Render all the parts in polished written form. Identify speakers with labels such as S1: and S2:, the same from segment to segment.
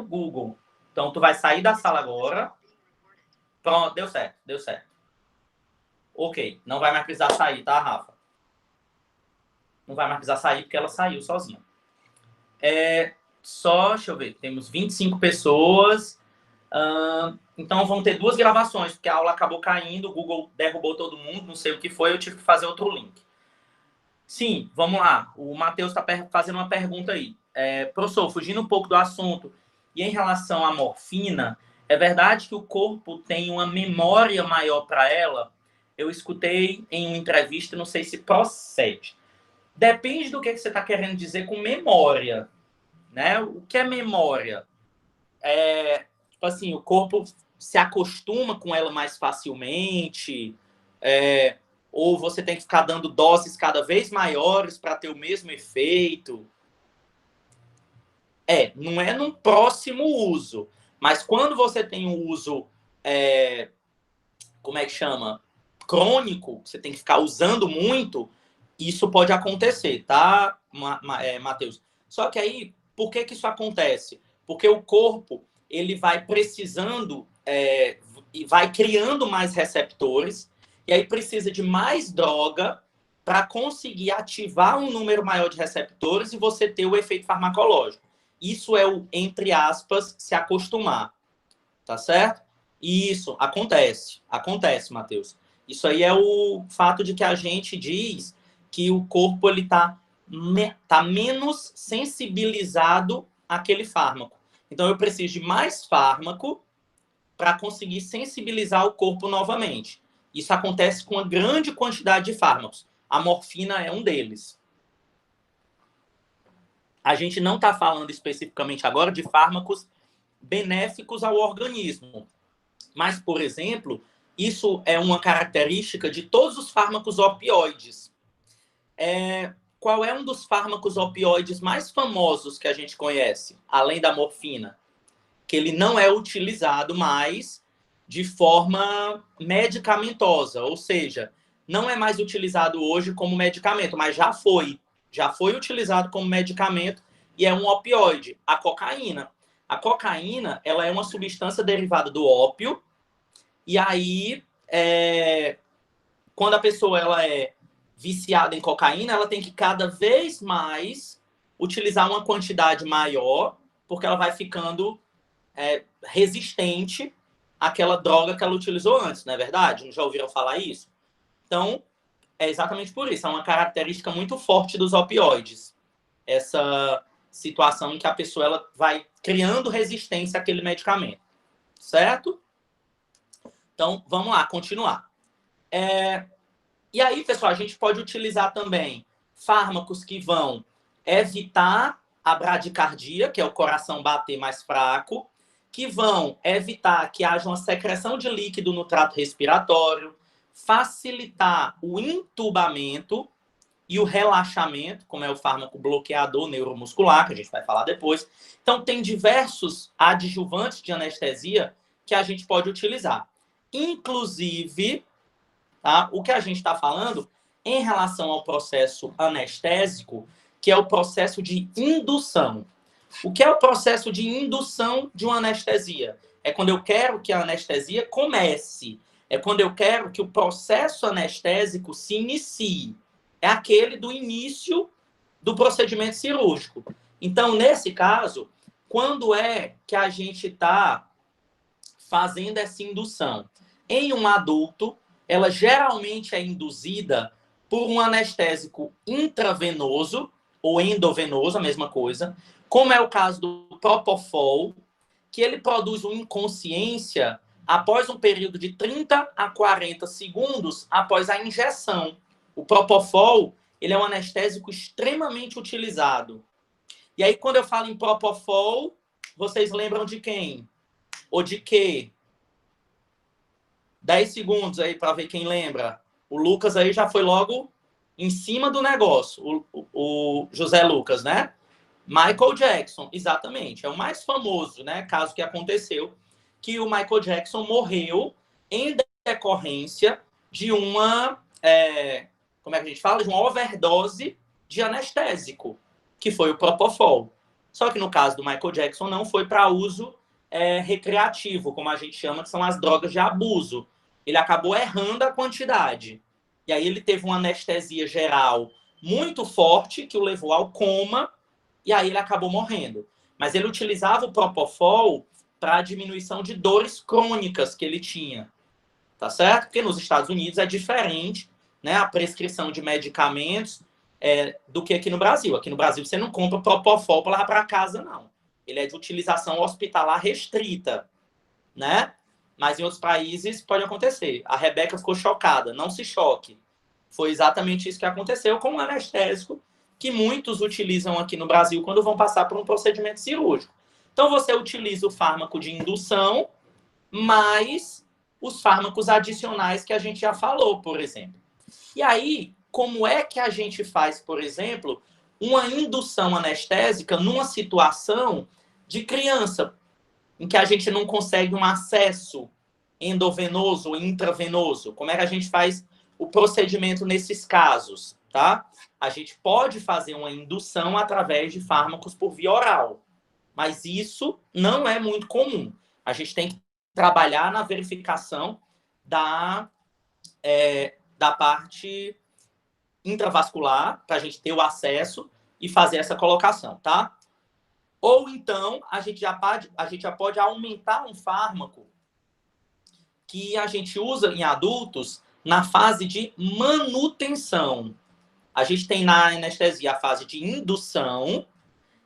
S1: Google. Então, tu vai sair da sala agora. Pronto, deu certo, deu certo. Ok, não vai mais precisar sair, tá, Rafa? Não vai mais precisar sair porque ela saiu sozinha. Deixa eu ver, temos 25 pessoas. Então vão ter 2 gravações, porque a aula acabou caindo, o Google derrubou todo mundo, não sei o que foi, eu tive que fazer outro link. Sim, vamos lá. O Matheus está fazendo uma pergunta aí. Professor, fugindo um pouco do assunto, e em relação à morfina, é verdade que o corpo tem uma memória maior para ela? Eu escutei em uma entrevista, não sei se procede. Depende do que você está querendo dizer com memória, né? O que é memória? Tipo assim, o corpo se acostuma com ela mais facilmente, ou você tem que ficar dando doses cada vez maiores para ter o mesmo efeito. Não é num próximo uso, mas quando você tem um uso, como é que chama? Crônico, você tem que ficar usando muito, isso pode acontecer, tá, Matheus? Só que aí, por que isso acontece? Porque o corpo, ele vai precisando, e vai criando mais receptores, e aí precisa de mais droga para conseguir ativar um número maior de receptores e você ter o efeito farmacológico. Isso é o, entre aspas, se acostumar, tá certo? Isso, acontece, Matheus. Isso aí é o fato de que a gente diz que o corpo ele tá menos sensibilizado àquele fármaco. Então, eu preciso de mais fármaco para conseguir sensibilizar o corpo novamente. Isso acontece com uma grande quantidade de fármacos. A morfina é um deles. A gente não está falando especificamente agora de fármacos benéficos ao organismo. Mas, por exemplo, isso é uma característica de todos os fármacos opioides. Qual é um dos fármacos opioides mais famosos que a gente conhece, além da morfina? Que ele não é utilizado mais de forma medicamentosa, ou seja, não é mais utilizado hoje como medicamento, mas já foi utilizado como medicamento e é um opioide, a cocaína. A cocaína, ela é uma substância derivada do ópio, e aí, quando a pessoa ela é viciada em cocaína, ela tem que cada vez mais utilizar uma quantidade maior, porque ela vai ficando resistente àquela droga que ela utilizou antes, não é verdade? Já ouviram falar isso? Então, é exatamente por isso. É uma característica muito forte dos opioides. Essa situação em que a pessoa ela vai criando resistência àquele medicamento. Certo? Então, vamos lá, continuar. E aí, pessoal, a gente pode utilizar também fármacos que vão evitar a bradicardia, que é o coração bater mais fraco, que vão evitar que haja uma secreção de líquido no trato respiratório, facilitar o entubamento e o relaxamento, como é o fármaco bloqueador neuromuscular, que a gente vai falar depois. Então, tem diversos adjuvantes de anestesia que a gente pode utilizar. Inclusive, tá, o que a gente está falando em relação ao processo anestésico, que é o processo de indução. O que é o processo de indução de uma anestesia? É quando eu quero que a anestesia comece. É quando eu quero que o processo anestésico se inicie. É aquele do início do procedimento cirúrgico. Então, nesse caso, quando é que a gente está fazendo essa indução? Em um adulto, ela geralmente é induzida por um anestésico intravenoso ou endovenoso, a mesma coisa, como é o caso do Propofol, que ele produz uma inconsciência após um período de 30 a 40 segundos após a injeção. O Propofol, ele é um anestésico extremamente utilizado. E aí, quando eu falo em Propofol, vocês lembram de quem? Ou de quê? 10 segundos aí para ver quem lembra. O Lucas aí já foi logo em cima do negócio. O José Lucas, né? Michael Jackson, exatamente. É o mais famoso, né? Caso que aconteceu, que o Michael Jackson morreu em decorrência de uma... como é que a gente fala? De uma overdose de anestésico, que foi o Propofol. Só que no caso do Michael Jackson não foi para uso recreativo, como a gente chama, que são as drogas de abuso. Ele acabou errando a quantidade. E aí ele teve uma anestesia geral muito forte, que o levou ao coma, e aí ele acabou morrendo. Mas ele utilizava o Propofol para diminuição de dores crônicas que ele tinha. Tá certo? Porque nos Estados Unidos é diferente, né, a prescrição de medicamentos do que aqui no Brasil. Aqui no Brasil você não compra Propofol para levar para casa, não. Ele é de utilização hospitalar restrita, né? Mas em outros países pode acontecer. A Rebeca ficou chocada. Não se choque. Foi exatamente isso que aconteceu com o anestésico que muitos utilizam aqui no Brasil quando vão passar por um procedimento cirúrgico. Então, você utiliza o fármaco de indução, mais os fármacos adicionais que a gente já falou, por exemplo. E aí, como é que a gente faz, por exemplo, uma indução anestésica numa situação de criança, em que a gente não consegue um acesso endovenoso ou intravenoso? Como é que a gente faz o procedimento nesses casos, tá? A gente pode fazer uma indução através de fármacos por via oral, mas isso não é muito comum. A gente tem que trabalhar na verificação da parte intravascular, para a gente ter o acesso e fazer essa colocação, tá? Ou então, a gente já pode aumentar um fármaco que a gente usa em adultos na fase de manutenção. A gente tem na anestesia a fase de indução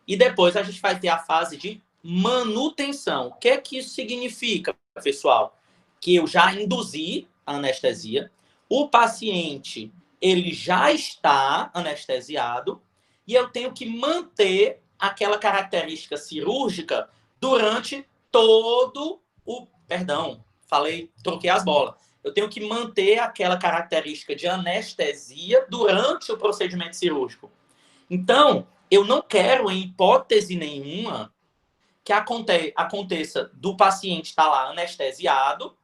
S1: e depois a gente vai ter a fase de manutenção. O que é que isso significa, pessoal? Que eu já induzi a anestesia, o paciente ele já está anestesiado e eu tenho que manter aquela característica cirúrgica durante todo o... Perdão, troquei as bolas. Eu tenho que manter aquela característica de anestesia durante o procedimento cirúrgico. Então, eu não quero, em hipótese nenhuma, que aconteça do paciente estar lá anestesiado,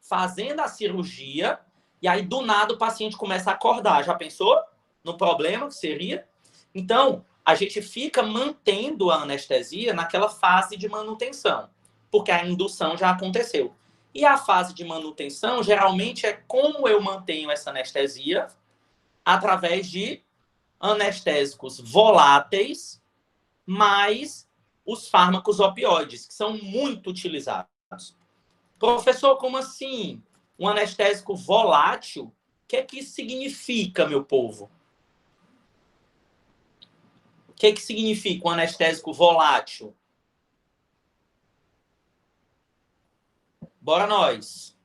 S1: fazendo a cirurgia, e aí, do nada, o paciente começa a acordar. Já pensou no problema que seria? Então, a gente fica mantendo a anestesia naquela fase de manutenção, porque a indução já aconteceu. E a fase de manutenção, geralmente, é como eu mantenho essa anestesia através de anestésicos voláteis, mais os fármacos opioides, que são muito utilizados. Professor, como assim? Um anestésico volátil? O que é que isso significa, meu povo? O que é que significa um anestésico volátil? Bora nós.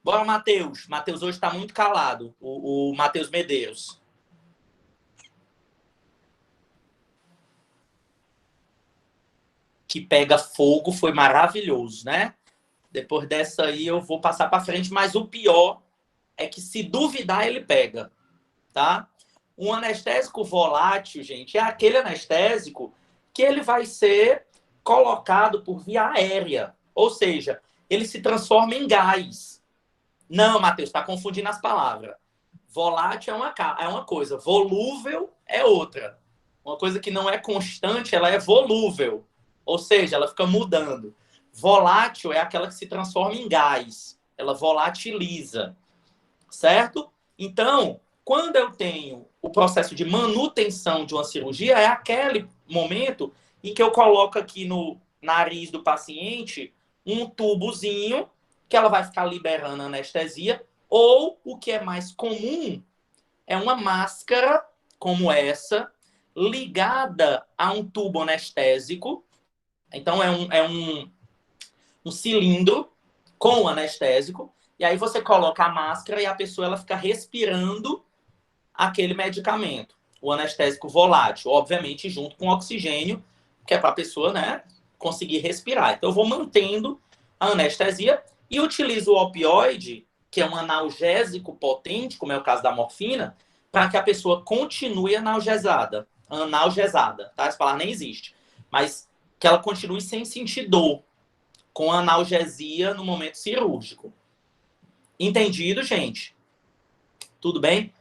S1: Bora, Matheus. Matheus hoje está muito calado. O Matheus Medeiros. Que pega fogo foi maravilhoso, né? Depois dessa aí eu vou passar para frente, mas o pior é que se duvidar ele pega, tá? Um anestésico volátil, gente, é aquele anestésico que ele vai ser colocado por via aérea, ou seja, ele se transforma em gás. Não, Matheus, está confundindo as palavras. Volátil é uma coisa, volúvel é outra. Uma coisa que não é constante, ela é volúvel. Ou seja, ela fica mudando. Volátil é aquela que se transforma em gás. Ela volatiliza. Certo? Então, quando eu tenho o processo de manutenção de uma cirurgia, é aquele momento em que eu coloco aqui no nariz do paciente um tubozinho que ela vai ficar liberando anestesia, ou o que é mais comum é uma máscara como essa, ligada a um tubo anestésico. Então, é um cilindro com anestésico, e aí você coloca a máscara e a pessoa ela fica respirando aquele medicamento, o anestésico volátil, obviamente junto com oxigênio, que é para a pessoa, né, conseguir respirar. Então, eu vou mantendo a anestesia e utilizo o opioide, que é um analgésico potente, como é o caso da morfina, para que a pessoa continue analgesada, tá? Essa palavra nem existe. Mas que ela continue sem sentir dor, com analgesia no momento cirúrgico. Entendido, gente? Tudo bem?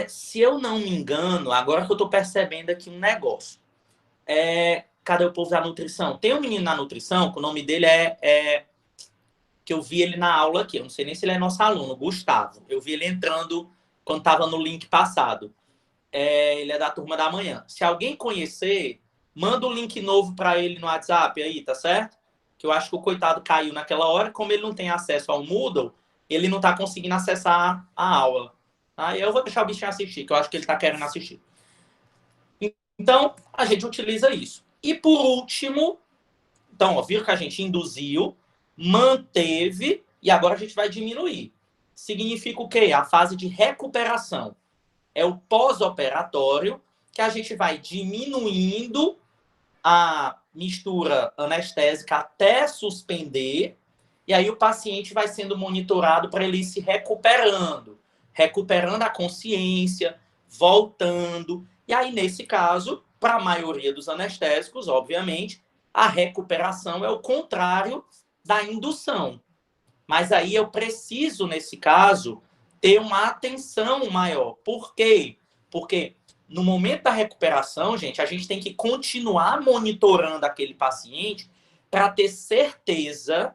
S1: Se eu não me engano, agora que eu estou percebendo aqui um negócio. Cadê o povo da nutrição? Tem um menino na nutrição, que o nome dele que eu vi ele na aula aqui. Eu não sei nem se ele é nosso aluno, Gustavo. Eu vi ele entrando quando estava no link passado. Ele é da turma da manhã. Se alguém conhecer, manda um link novo para ele no WhatsApp aí, tá certo? Que eu acho que o coitado caiu naquela hora. Como ele não tem acesso ao Moodle, ele não está conseguindo acessar a aula. Aí eu vou deixar o bichinho assistir, que eu acho que ele está querendo assistir. Então, a gente utiliza isso. E por último, então, ó, viram que a gente induziu, manteve e agora a gente vai diminuir. Significa o quê? A fase de recuperação. É o pós-operatório que a gente vai diminuindo a mistura anestésica até suspender e aí o paciente vai sendo monitorado para ele ir se recuperando a consciência, voltando. E aí, nesse caso, para a maioria dos anestésicos, obviamente, a recuperação é o contrário da indução. Mas aí eu preciso, nesse caso, ter uma atenção maior. Por quê? Porque no momento da recuperação, gente, a gente tem que continuar monitorando aquele paciente para ter certeza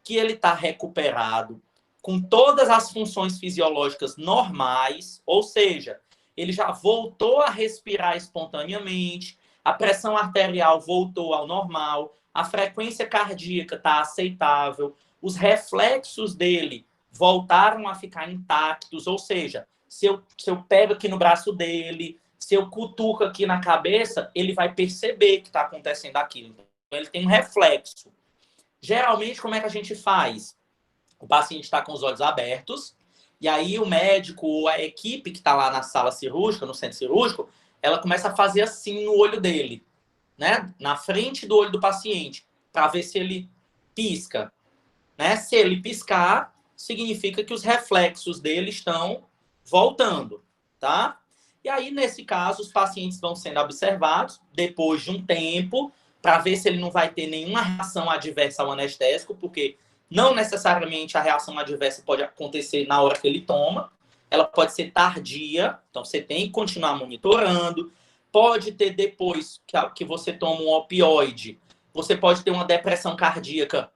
S1: que ele está recuperado com todas as funções fisiológicas normais, ou seja, ele já voltou a respirar espontaneamente, a pressão arterial voltou ao normal, a frequência cardíaca está aceitável, os reflexos dele voltaram a ficar intactos, ou seja, se eu pego aqui no braço dele, se eu cutuco aqui na cabeça, ele vai perceber que está acontecendo aquilo. Então, ele tem um reflexo. Geralmente, como é que a gente faz? O paciente está com os olhos abertos, e aí o médico ou a equipe que está lá na sala cirúrgica, no centro cirúrgico, ela começa a fazer assim no olho dele, né? Na frente do olho do paciente, para ver se ele pisca. Né? Se ele piscar, significa que os reflexos dele estão voltando, tá? E aí, nesse caso, os pacientes vão sendo observados depois de um tempo para ver se ele não vai ter nenhuma reação adversa ao anestésico, porque não necessariamente a reação adversa pode acontecer na hora que ele toma, ela pode ser tardia, então você tem que continuar monitorando. Pode ter depois que você toma um opioide, você pode ter uma depressão cardíaca,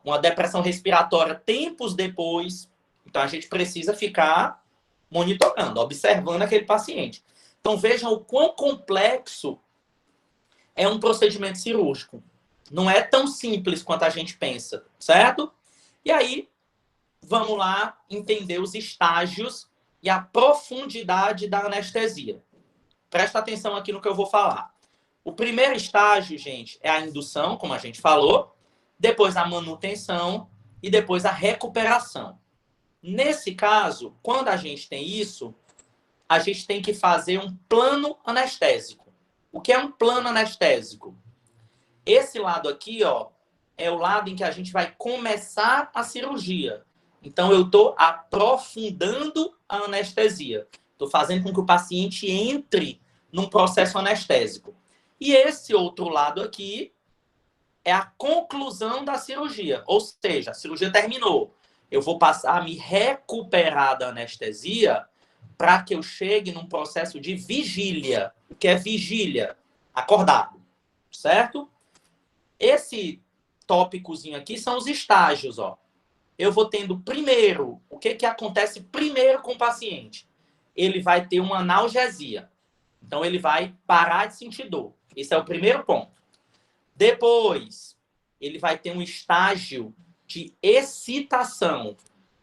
S1: uma depressão respiratória tempos depois. Então, a gente precisa ficar monitorando, observando aquele paciente. Então, vejam o quão complexo é um procedimento cirúrgico. Não é tão simples quanto a gente pensa, certo? E aí, vamos lá entender os estágios e a profundidade da anestesia. Presta atenção aqui no que eu vou falar. O primeiro estágio, gente, é a indução, como a gente falou, depois a manutenção e depois a recuperação. Nesse caso, quando a gente tem isso, a gente tem que fazer um plano anestésico. O que é um plano anestésico? Esse lado aqui, ó, é o lado em que a gente vai começar a cirurgia. Então, eu estou aprofundando a anestesia. Estou fazendo com que o paciente entre num processo anestésico. E esse outro lado aqui é a conclusão da cirurgia. Ou seja, a cirurgia terminou. Eu vou passar a me recuperar da anestesia para que eu chegue num processo de vigília. O que é vigília? Acordado. Certo? Esse tópicozinho aqui são os estágios, ó. Eu vou tendo primeiro, o que acontece primeiro com o paciente? Ele vai ter uma analgesia. Então, ele vai parar de sentir dor. Esse é o primeiro ponto. Depois, ele vai ter um estágio de excitação.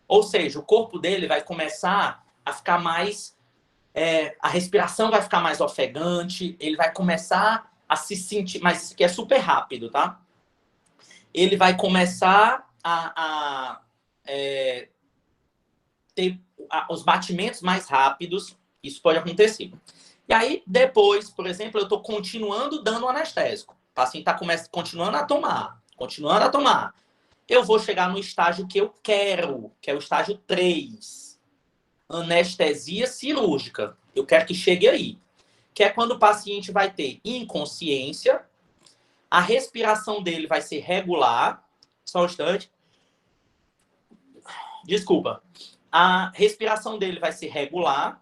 S1: Ou seja, o corpo dele vai começar a ficar mais... a respiração vai ficar mais ofegante, ele vai começar a se sentir... Mas isso aqui é super rápido, tá? Ele vai começar a ter os batimentos mais rápidos. Isso pode acontecer. E aí, depois, por exemplo, eu estou continuando dando anestésico. O paciente está continuando a tomar. Eu vou chegar no estágio que eu quero, que é o estágio 3. Anestesia cirúrgica. Eu quero que chegue aí. Que é quando o paciente vai ter inconsciência, a respiração dele vai ser regular. Só um instante. Desculpa. a respiração dele vai se regular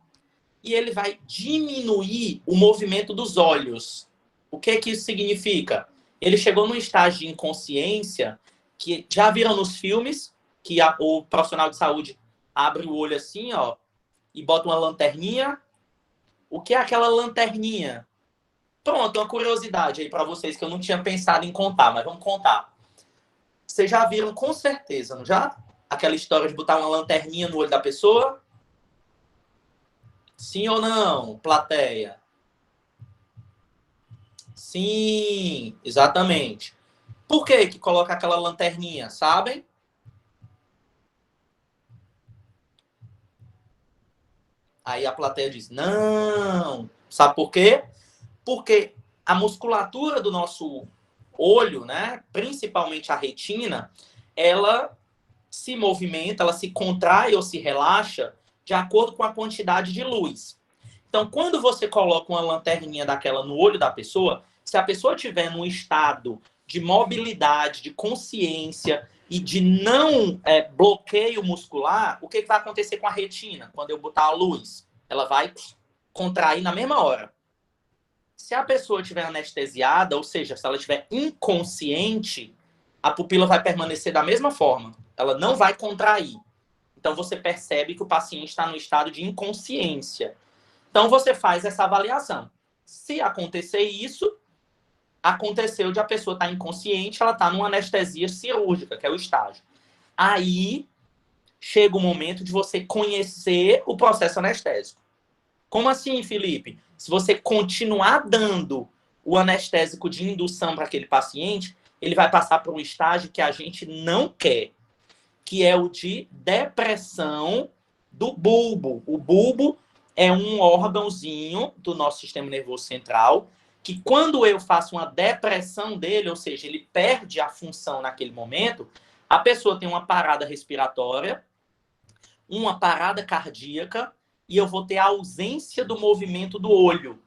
S1: e ele vai diminuir o movimento dos olhos. O que que isso significa? Ele chegou num estágio de inconsciência que já viram nos filmes que o profissional de saúde abre o olho assim, ó, e bota uma lanterninha. O que é aquela lanterninha? Pronto, uma curiosidade aí para vocês que eu não tinha pensado em contar, mas vamos contar. Vocês já viram com certeza, não já? Aquela história de botar uma lanterninha no olho da pessoa? Sim ou não, plateia? Sim, exatamente. Por que que coloca aquela lanterninha, sabem? Aí a plateia diz, não. Sabe por quê? Porque a musculatura do nosso olho, né, principalmente a retina, ela se movimenta, ela se contrai ou se relaxa de acordo com a quantidade de luz. Então, quando você coloca uma lanterninha daquela no olho da pessoa, se a pessoa estiver num estado de mobilidade, de consciência e de não bloqueio muscular, o que vai acontecer com a retina quando eu botar a luz? Ela vai contrair na mesma hora. Se a pessoa estiver anestesiada, ou seja, se ela estiver inconsciente, a pupila vai permanecer da mesma forma. Ela não vai contrair. Então, você percebe que o paciente está no estado de inconsciência. Então, você faz essa avaliação. Se acontecer isso, aconteceu de a pessoa estar inconsciente, ela está numa anestesia cirúrgica, que é o estágio. Aí, chega o momento de você conhecer o processo anestésico. Como assim, Felipe? Se você continuar dando o anestésico de indução para aquele paciente, ele vai passar por um estágio que a gente não quer, que é o de depressão do bulbo. O bulbo é um órgãozinho do nosso sistema nervoso central que, quando eu faço uma depressão dele, ou seja, ele perde a função naquele momento, a pessoa tem uma parada respiratória, uma parada cardíaca, e eu vou ter a ausência do movimento do olho.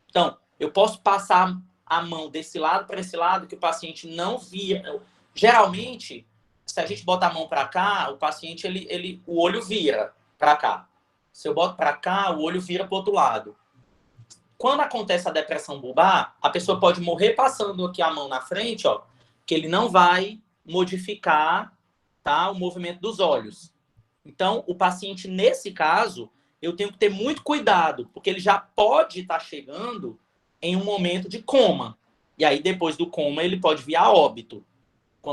S1: Então, eu posso passar a mão desse lado para esse lado que o paciente não vira. Geralmente, se a gente bota a mão para cá, o paciente, o olho vira para cá. Se eu boto para cá, o olho vira para o outro lado. Quando acontece a depressão bulbar, a pessoa pode morrer passando aqui a mão na frente, ó, que ele não vai modificar, tá, o movimento dos olhos. Então, o paciente, nesse caso, eu tenho que ter muito cuidado, porque ele já pode estar chegando em um momento de coma. E aí, depois do coma, ele pode vir a óbito,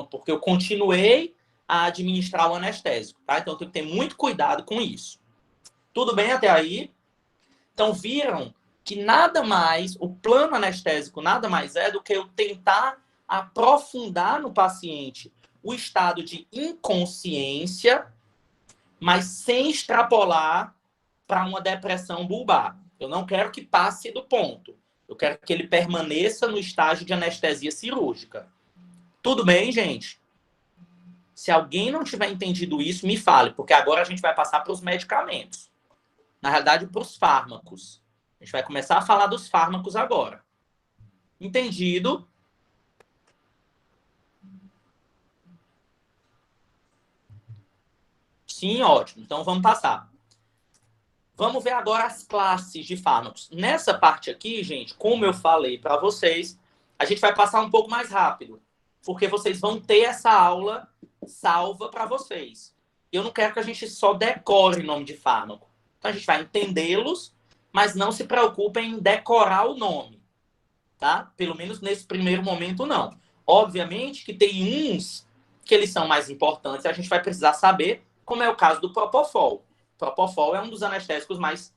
S1: porque eu continuei a administrar o anestésico, tá? Então, eu tenho que ter muito cuidado com isso. Tudo bem até aí? Então, viram que nada mais, o plano anestésico nada mais é do que eu tentar aprofundar no paciente o estado de inconsciência, mas sem extrapolar para uma depressão bulbar. Eu não quero que passe do ponto. Eu quero que ele permaneça no estágio de anestesia cirúrgica. Tudo bem, gente? Se alguém não tiver entendido isso, me fale, porque agora a gente vai passar para os medicamentos. Na realidade, para os fármacos. A gente vai começar a falar dos fármacos agora. Entendido? Sim, ótimo. Então, vamos passar. Vamos ver agora as classes de fármacos. Nessa parte aqui, gente, como eu falei para vocês, a gente vai passar um pouco mais rápido, porque vocês vão ter essa aula salva para vocês. Eu não quero que a gente só decore o nome de fármaco. Então, a gente vai entendê-los, mas não se preocupem em decorar o nome, tá? Pelo menos nesse primeiro momento, não. Obviamente que tem uns que eles são mais importantes, a gente vai precisar saber, como é o caso do Propofol. Propofol é um dos anestésicos mais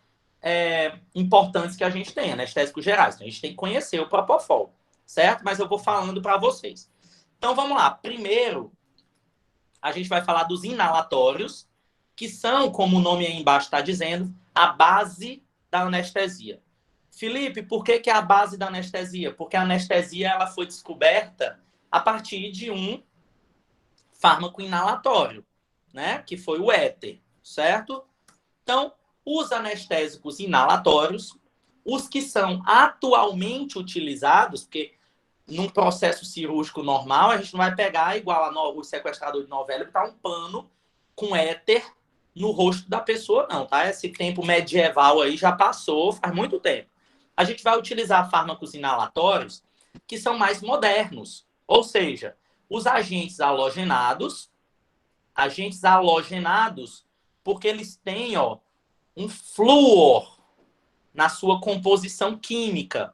S1: importantes que a gente tem, anestésicos gerais. Então, a gente tem que conhecer o Propofol, certo? Mas eu vou falando para vocês. Então, vamos lá. Primeiro, a gente vai falar dos inalatórios, que são, como o nome aí embaixo está dizendo, a base da anestesia. Felipe, por que é a base da anestesia? Porque a anestesia ela foi descoberta a partir de um fármaco inalatório, né? Que foi o éter, certo? Então, os anestésicos inalatórios, os que são atualmente utilizados, porque num processo cirúrgico normal, a gente não vai pegar igual o sequestrador de novela e botar um pano com éter no rosto da pessoa, não, tá? Esse tempo medieval aí já passou, faz muito tempo. A gente vai utilizar fármacos inalatórios que são mais modernos, ou seja, os agentes halogenados, porque eles têm, ó, um flúor na sua composição química.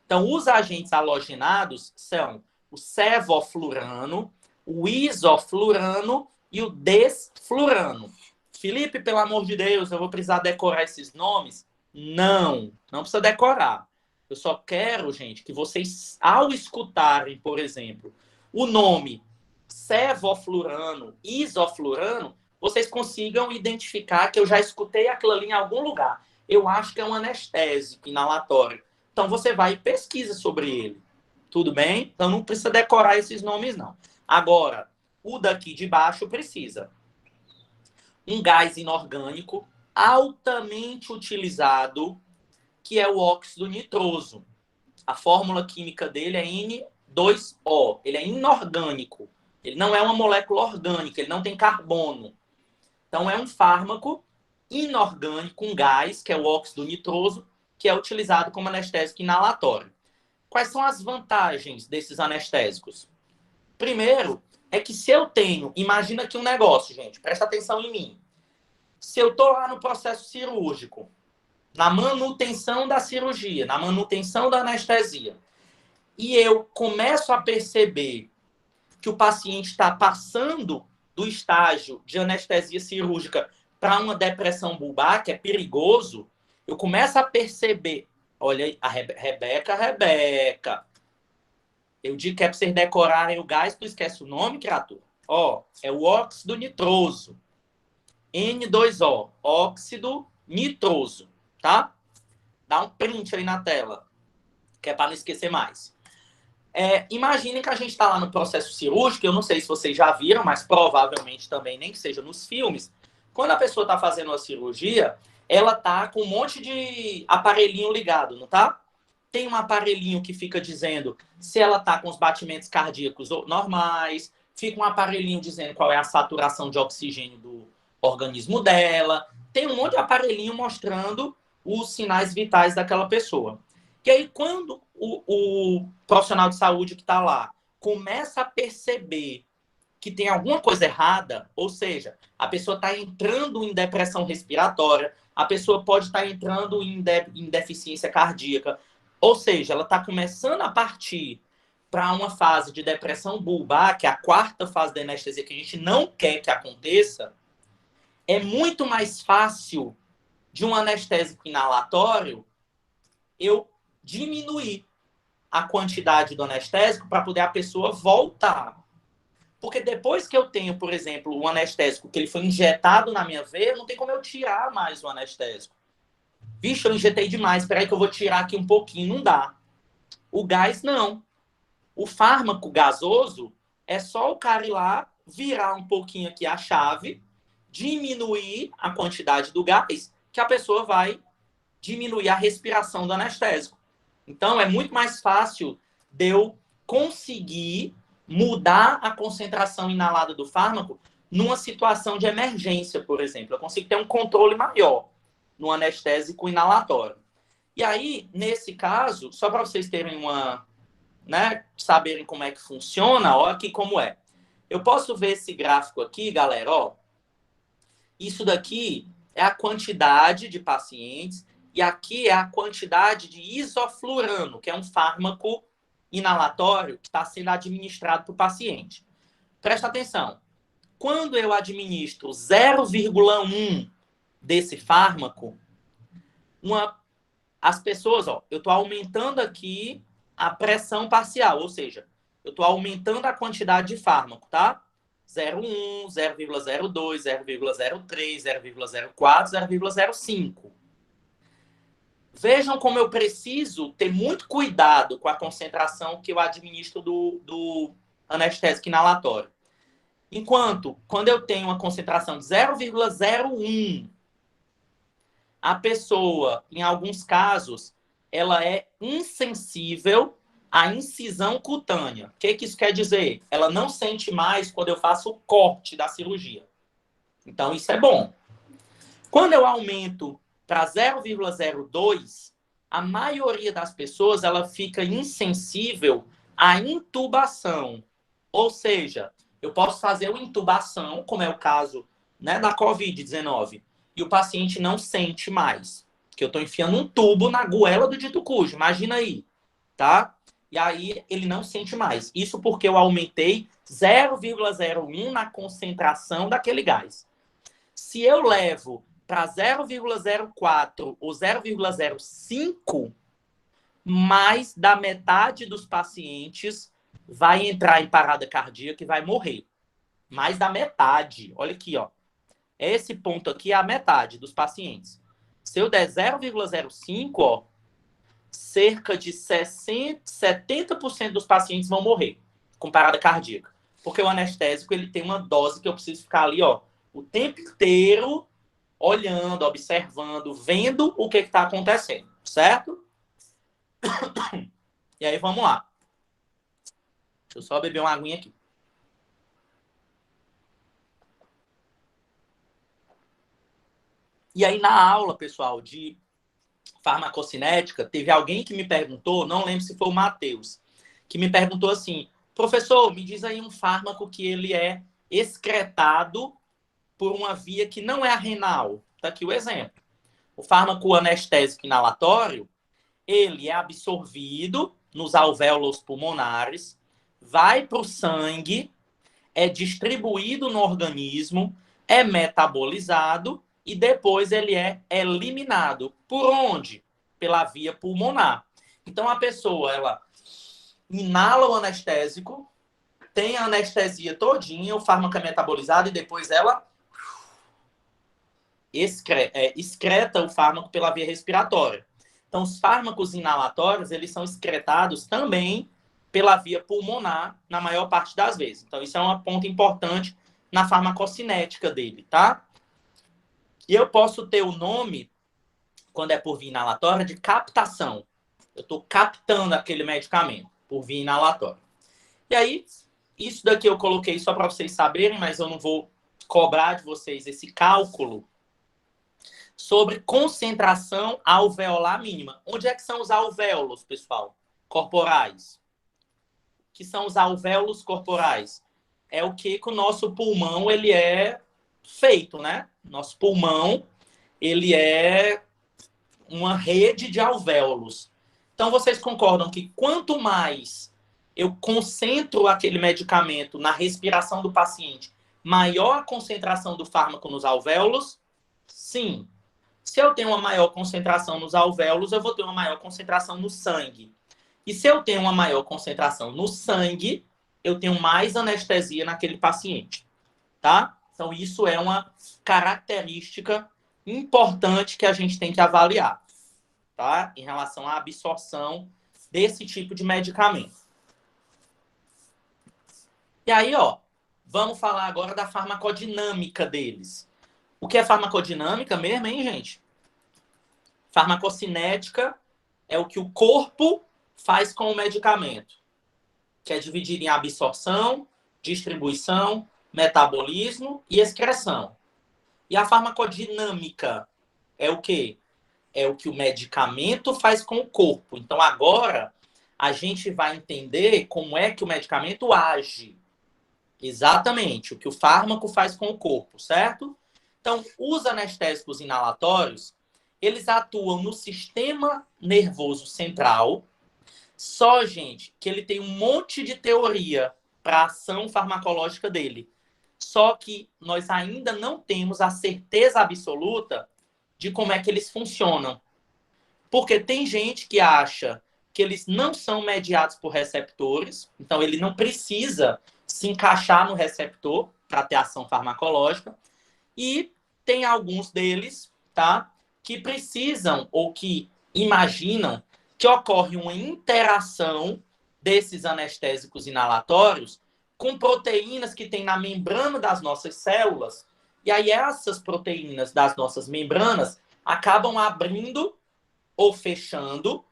S1: Então, os agentes halogenados são o sevoflurano, o isoflurano e o desflurano. Felipe, pelo amor de Deus, eu vou precisar decorar esses nomes? Não, não precisa decorar. Eu só quero, gente, que vocês, ao escutarem, por exemplo, o nome sevoflurano, isoflurano, vocês consigam identificar que eu já escutei aquilo ali em algum lugar. Eu acho que é um anestésico inalatório. Então, você vai e pesquisa sobre ele. Tudo bem? Então, não precisa decorar esses nomes, não. Agora, o daqui de baixo precisa. Um gás inorgânico altamente utilizado, que é o óxido nitroso. A fórmula química dele é N2O. Ele é inorgânico. Ele não é uma molécula orgânica, ele não tem carbono. Então, é um fármaco inorgânico, um gás, que é o óxido nitroso, que é utilizado como anestésico inalatório. Quais são as vantagens desses anestésicos? Primeiro, é que se eu tenho... Imagina aqui um negócio, gente. Presta atenção em mim. Se eu estou lá no processo cirúrgico, na manutenção da cirurgia, na manutenção da anestesia, e eu começo a perceber que o paciente está passando do estágio de anestesia cirúrgica para uma depressão bulbar, que é perigoso, eu começo a perceber... Olha aí, a Rebeca. Eu digo que é para vocês decorarem o gás, tu esquece o nome, criatura. Ó, é o óxido nitroso. N2O, óxido nitroso, tá? Dá um print aí na tela, que é para não esquecer mais. Imaginem que a gente está lá no processo cirúrgico, eu não sei se vocês já viram, mas provavelmente também, nem que seja nos filmes, quando a pessoa está fazendo a cirurgia, ela tá com um monte de aparelhinho ligado, não tá? Tem um aparelhinho que fica dizendo se ela tá com os batimentos cardíacos normais, fica um aparelhinho dizendo qual é a saturação de oxigênio do organismo dela, tem um monte de aparelhinho mostrando os sinais vitais daquela pessoa. E aí, quando o profissional de saúde que está lá começa a perceber que tem alguma coisa errada, ou seja, a pessoa está entrando em depressão respiratória, a pessoa pode estar entrando em deficiência cardíaca, ou seja, ela está começando a partir para uma fase de depressão bulbar, que é a quarta fase da anestesia, que a gente não quer que aconteça, é muito mais fácil de um anestésico inalatório eu diminuir a quantidade do anestésico para poder a pessoa voltar. Porque depois que eu tenho, por exemplo, um anestésico que ele foi injetado na minha veia, não tem como eu tirar mais o anestésico. Vixe, eu injetei demais, espera aí que eu vou tirar aqui um pouquinho. Não dá. O gás, não. O fármaco gasoso é só o cara ir lá, virar um pouquinho aqui a chave, diminuir a quantidade do gás, que a pessoa vai diminuir a respiração do anestésico. Então, é muito mais fácil de eu conseguir mudar a concentração inalada do fármaco numa situação de emergência, por exemplo. Eu consigo ter um controle maior no anestésico inalatório. E aí, nesse caso, só para vocês terem uma... né, saberem como é que funciona, olha aqui como é. Eu posso ver esse gráfico aqui, galera, ó. Isso daqui é a quantidade de pacientes e aqui é a quantidade de isoflurano, que é um fármaco inalatório que está sendo administrado para o paciente. Presta atenção. Quando eu administro 0,1 desse fármaco, as pessoas, ó, eu estou aumentando aqui a pressão parcial, ou seja, eu estou aumentando a quantidade de fármaco, tá? 0,1, 0,02, 0,03, 0,04, 0,05. Vejam como eu preciso ter muito cuidado com a concentração que eu administro do anestésico inalatório. Enquanto, quando eu tenho uma concentração de 0,01, a pessoa, em alguns casos, ela é insensível à incisão cutânea. O que isso quer dizer? Ela não sente mais quando eu faço o corte da cirurgia. Então, isso é bom. Quando eu aumento para 0,02, a maioria das pessoas ela fica insensível à intubação. Ou seja, eu posso fazer uma intubação, como é o caso, né, da Covid-19, e o paciente não sente mais. Que eu estou enfiando um tubo na goela do dito cujo, imagina aí, tá? E aí ele não sente mais. Isso porque eu aumentei 0,01 na concentração daquele gás. Se eu levo para 0,04 ou 0,05, mais da metade dos pacientes vai entrar em parada cardíaca e vai morrer. Mais da metade. Olha aqui, ó. Esse ponto aqui é a metade dos pacientes. Se eu der 0,05, ó, cerca de 70% dos pacientes vão morrer com parada cardíaca. Porque o anestésico ele tem uma dose que eu preciso ficar ali, ó, o tempo inteiro olhando, observando, vendo o que está acontecendo, certo? E aí, vamos lá. Deixa eu só beber uma aguinha aqui. E aí, na aula, pessoal, de farmacocinética, teve alguém que me perguntou, não lembro se foi o Matheus, que me perguntou assim, professor, me diz aí um fármaco que ele é excretado por uma via que não é a renal. Tá aqui o exemplo. O fármaco anestésico inalatório, ele é absorvido nos alvéolos pulmonares, vai para o sangue, é distribuído no organismo, é metabolizado e depois ele é eliminado. Por onde? Pela via pulmonar. Então a pessoa, ela inala o anestésico, tem a anestesia todinha, o fármaco é metabolizado e depois ela excreta o fármaco pela via respiratória. Então, os fármacos inalatórios, eles são excretados também pela via pulmonar, na maior parte das vezes. Então, isso é um ponto importante na farmacocinética dele, tá? E eu posso ter o nome, quando é por via inalatória, de captação. Eu estou captando aquele medicamento por via inalatória. E aí, isso daqui eu coloquei só para vocês saberem, mas eu não vou cobrar de vocês esse cálculo sobre concentração alveolar mínima. Onde é que são os alvéolos, pessoal? Corporais. O que são os alvéolos corporais? É o que o nosso pulmão ele é feito, né? Nosso pulmão ele é uma rede de alvéolos. Então, vocês concordam que quanto mais eu concentro aquele medicamento na respiração do paciente, maior a concentração do fármaco nos alvéolos? Sim. Se eu tenho uma maior concentração nos alvéolos, eu vou ter uma maior concentração no sangue. E se eu tenho uma maior concentração no sangue, eu tenho mais anestesia naquele paciente, tá? Então, isso é uma característica importante que a gente tem que avaliar, tá? Em relação à absorção desse tipo de medicamento. E aí, ó, vamos falar agora da farmacodinâmica deles. O que é farmacodinâmica mesmo, hein, gente? Farmacocinética é o que o corpo faz com o medicamento, que é dividido em absorção, distribuição, metabolismo e excreção. E a farmacodinâmica é o quê? É o que o medicamento faz com o corpo. Então, agora, a gente vai entender como é que o medicamento age. Exatamente, o que o fármaco faz com o corpo, certo? Então, os anestésicos inalatórios, eles atuam no sistema nervoso central. Só, gente, que ele tem um monte de teoria para a ação farmacológica dele. Só que nós ainda não temos a certeza absoluta de como é que eles funcionam. Porque tem gente que acha que eles não são mediados por receptores, então ele não precisa se encaixar no receptor para ter ação farmacológica. E tem alguns deles, tá, que precisam ou que imaginam que ocorre uma interação desses anestésicos inalatórios com proteínas que tem na membrana das nossas células. E aí essas proteínas das nossas membranas acabam abrindo ou fechando,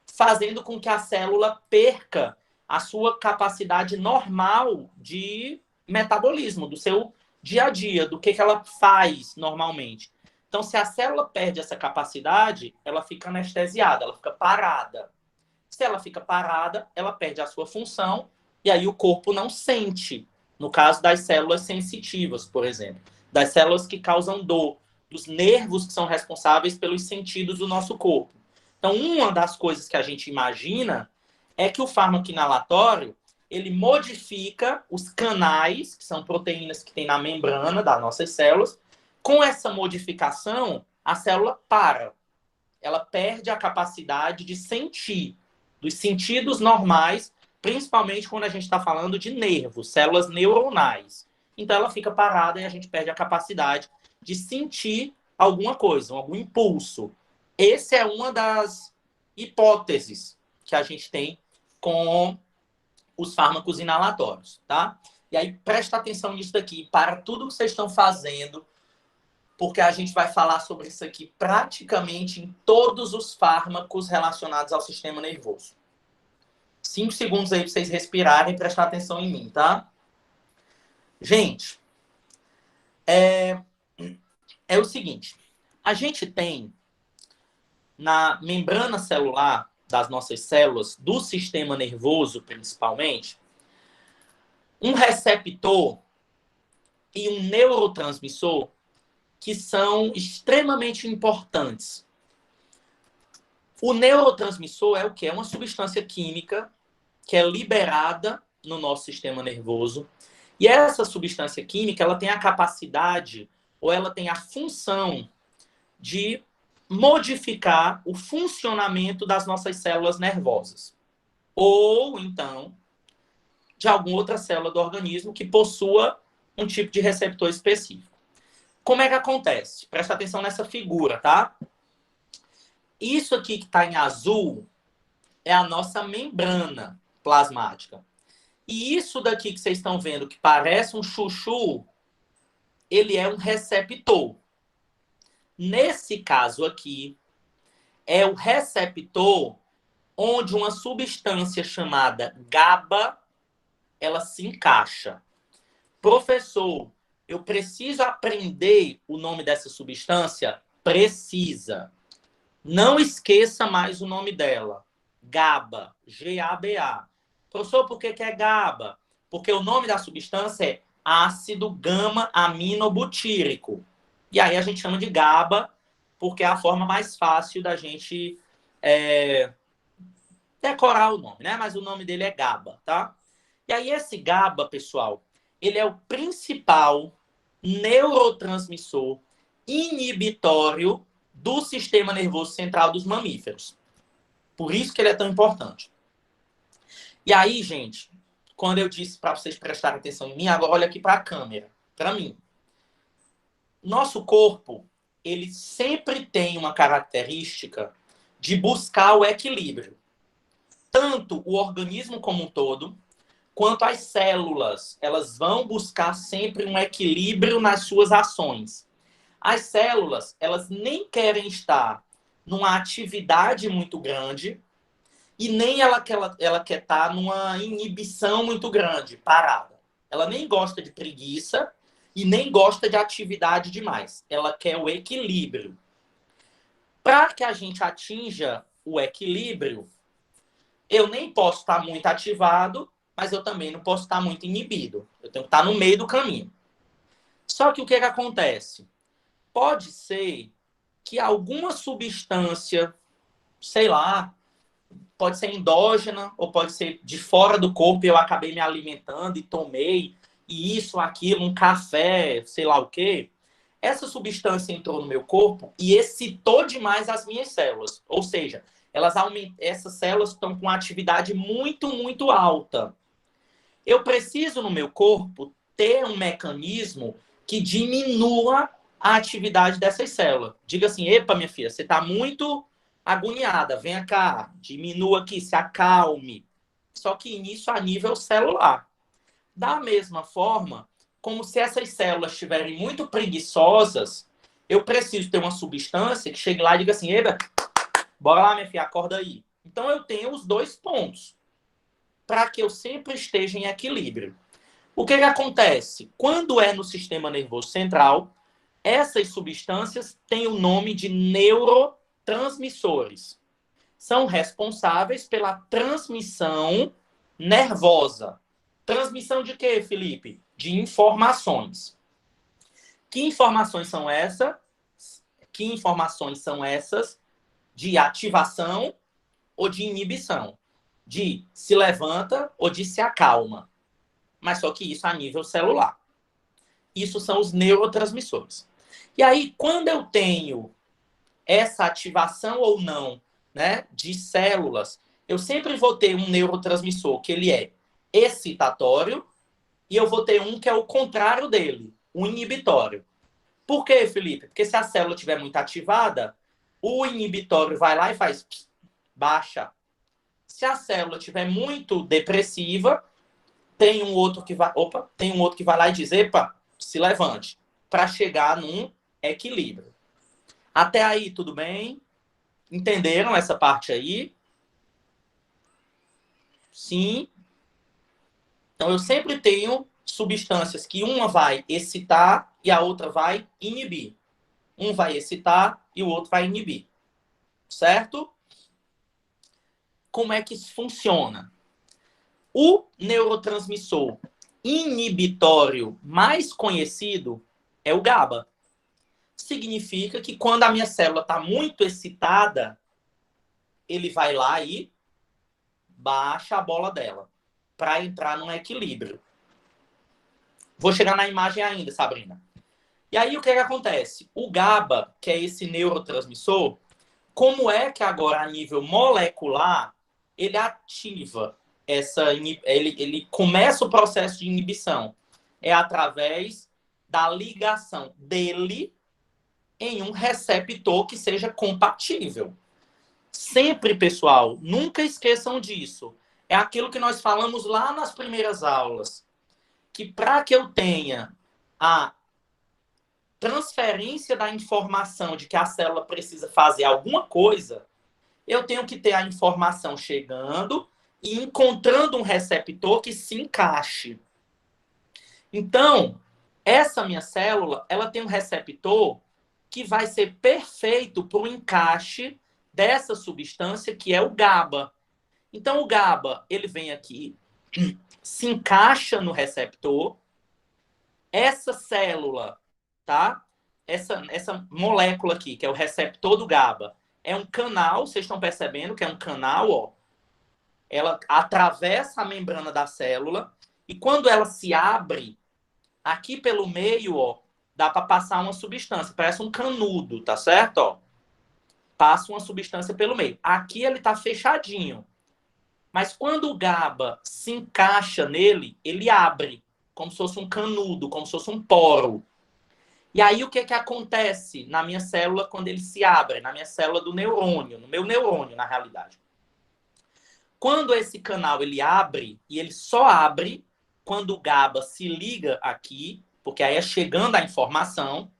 S1: fazendo com que a célula perca a sua capacidade normal de metabolismo, do seu dia a dia, do que ela faz normalmente. Então, se a célula perde essa capacidade, ela fica anestesiada, ela fica parada. Se ela fica parada, ela perde a sua função e aí o corpo não sente. No caso das células sensitivas, por exemplo, das células que causam dor, dos nervos que são responsáveis pelos sentidos do nosso corpo. Então, uma das coisas que a gente imagina é que o fármaco inalatório, ele modifica os canais, que são proteínas que tem na membrana das nossas células. Com essa modificação, a célula para. Ela perde a capacidade de sentir, dos sentidos normais, principalmente quando a gente está falando de nervos, células neuronais. Então, ela fica parada e a gente perde a capacidade de sentir alguma coisa, algum impulso. Essa é uma das hipóteses que a gente tem com os fármacos inalatórios, tá? E aí, presta atenção nisso daqui, para tudo que vocês estão fazendo, porque a gente vai falar sobre isso aqui praticamente em todos os fármacos relacionados ao sistema nervoso. 5 segundos aí para vocês respirarem e prestar atenção em mim, tá? Gente, é o seguinte, a gente tem na membrana celular das nossas células, do sistema nervoso principalmente, um receptor e um neurotransmissor que são extremamente importantes. O neurotransmissor é o quê? É uma substância química que é liberada no nosso sistema nervoso. E essa substância química, ela tem a capacidade, ou ela tem a função de modificar o funcionamento das nossas células nervosas. Ou, então, de alguma outra célula do organismo que possua um tipo de receptor específico. Como é que acontece? Presta atenção nessa figura, tá? Isso aqui que está em azul é a nossa membrana plasmática. E isso daqui que vocês estão vendo, que parece um chuchu, ele é um receptor. Nesse caso aqui, é o receptor onde uma substância chamada GABA, ela se encaixa. Professor, eu preciso aprender o nome dessa substância? Precisa. Não esqueça mais o nome dela. GABA, G-A-B-A. Professor, por que é GABA? Porque o nome da substância é ácido gama-aminobutírico. E aí a gente chama de GABA, porque é a forma mais fácil da gente decorar o nome, né? Mas o nome dele é GABA, tá? E aí esse GABA, pessoal, ele é o principal neurotransmissor inibitório do sistema nervoso central dos mamíferos. Por isso que ele é tão importante. E aí, gente, quando eu disse para vocês prestarem atenção em mim, agora olha aqui para a câmera, para mim. Nosso corpo, ele sempre tem uma característica de buscar o equilíbrio. Tanto o organismo como um todo, quanto as células, elas vão buscar sempre um equilíbrio nas suas ações. As células, elas nem querem estar numa atividade muito grande e nem ela quer estar numa inibição muito grande, parada. Ela nem gosta de preguiça e nem gosta de atividade demais. Ela quer o equilíbrio. Para que a gente atinja o equilíbrio, eu nem posso estar muito ativado, mas eu também não posso estar muito inibido. Eu tenho que estar no meio do caminho. Só que o que acontece? Pode ser que alguma substância, sei lá, pode ser endógena ou pode ser de fora do corpo, eu acabei me alimentando e tomei, e isso, aquilo, um café, sei lá o quê. Essa substância entrou no meu corpo e excitou demais as minhas células. Ou seja, essas células estão com uma atividade muito, muito alta. Eu preciso, no meu corpo, ter um mecanismo que diminua a atividade dessas células. Diga assim, epa, minha filha, você está muito agoniada, venha cá, diminua aqui, se acalme. Só que isso a nível celular. Da mesma forma, como se essas células estiverem muito preguiçosas, eu preciso ter uma substância que chegue lá e diga assim, epa, bora lá, minha filha, acorda aí. Então eu tenho os dois pontos para que eu sempre esteja em equilíbrio. O que acontece? Quando é no sistema nervoso central, Essas substâncias têm o nome de neurotransmissores. São responsáveis pela transmissão nervosa. Transmissão de quê, Felipe? De informações. Que informações são essas? Que informações são essas de ativação ou de inibição? De se levanta ou de se acalma. Mas só que isso a nível celular. Isso são os neurotransmissores. E aí, quando eu tenho essa ativação ou não, né, de células, eu sempre vou ter um neurotransmissor que ele é excitatório e eu vou ter um que é o contrário dele, o inibitório. Por quê, Felipe? Porque se a célula estiver muito ativada, o inibitório vai lá e faz baixa. Se a célula estiver muito depressiva, tem um outro que vai lá e diz, epa, se levante, para chegar num equilíbrio. Até aí, tudo bem? Entenderam essa parte aí? Sim. Então, eu sempre tenho substâncias que uma vai excitar e a outra vai inibir. Um vai excitar e o outro vai inibir. Certo? Como é que isso funciona? O neurotransmissor inibitório mais conhecido é o GABA. Significa que quando a minha célula está muito excitada, ele vai lá e baixa a bola dela para entrar num equilíbrio. Vou chegar na imagem ainda, Sabrina. E aí, o que acontece? O GABA, que é esse neurotransmissor, como é que agora, a nível molecular, ele ativa ele começa o processo de inibição? É através da ligação dele em um receptor que seja compatível. Sempre, pessoal, nunca esqueçam disso. É aquilo que nós falamos lá nas primeiras aulas. Que para que eu tenha a transferência da informação de que a célula precisa fazer alguma coisa, eu tenho que ter a informação chegando e encontrando um receptor que se encaixe. Então, essa minha célula, ela tem um receptor que vai ser perfeito para o encaixe dessa substância que é o GABA. Então, o GABA, ele vem aqui, se encaixa no receptor. Essa célula, tá? Essa molécula aqui, que é o receptor do GABA, é um canal, vocês estão percebendo que é um canal, ó. Ela atravessa a membrana da célula e quando ela se abre, aqui pelo meio, ó, dá para passar uma substância, parece um canudo, tá certo? Ó, passa uma substância pelo meio. Aqui ele tá fechadinho. Mas quando o GABA se encaixa nele, ele abre, como se fosse um canudo, como se fosse um poro. E aí o que acontece na minha célula quando ele se abre? Na minha célula do neurônio, no meu neurônio, na realidade. Quando esse canal ele abre, e ele só abre quando o GABA se liga aqui, porque aí é chegando a informação,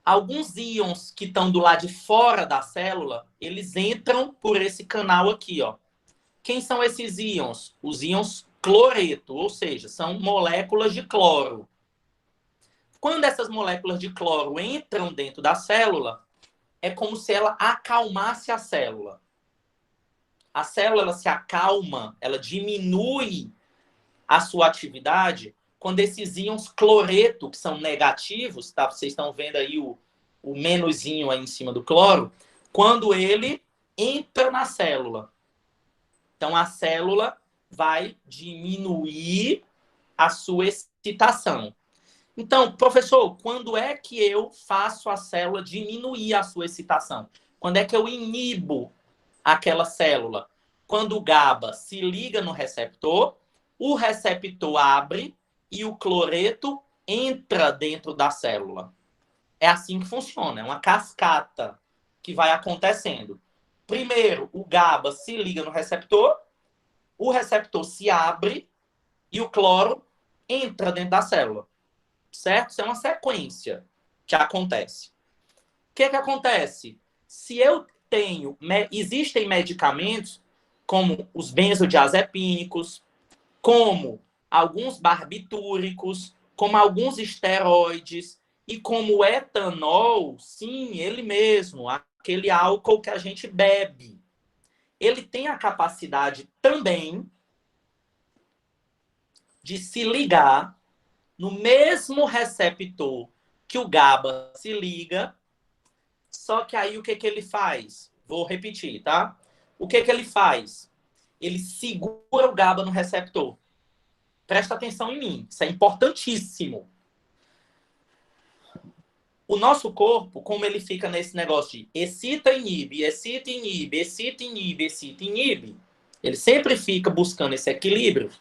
S1: alguns íons que estão do lado de fora da célula, eles entram por esse canal aqui, ó. Quem são esses íons? Os íons cloreto, ou seja, são moléculas de cloro. Quando essas moléculas de cloro entram dentro da célula, é como se ela acalmasse a célula. A célula ela se acalma, ela diminui a sua atividade quando esses íons cloreto, que são negativos, tá? Vocês estão vendo aí o menusinho aí em cima do cloro, quando ele entra na célula. Então, a célula vai diminuir a sua excitação. Então, professor, quando é que eu faço a célula diminuir a sua excitação? Quando é que eu inibo aquela célula? Quando o GABA se liga no receptor, o receptor abre e o cloreto entra dentro da célula. É assim que funciona, é uma cascata que vai acontecendo. Primeiro, o GABA se liga no receptor, o receptor se abre e o cloro entra dentro da célula. Certo? Isso é uma sequência que acontece. O que acontece? Se eu tenho... Existem medicamentos como os benzodiazepínicos, como alguns barbitúricos, como alguns esteroides, E como o etanol, sim, ele mesmo, aquele álcool que a gente bebe, ele tem a capacidade também de se ligar no mesmo receptor que o GABA se liga, só que aí o que ele faz? Vou repetir, tá? O que ele faz? Ele segura o GABA no receptor. Presta atenção em mim, isso é importantíssimo. O nosso corpo, como ele fica nesse negócio de excita, inibe, excita, inibe, excita, inibe, excita, inibe, ele sempre fica buscando esse equilíbrio.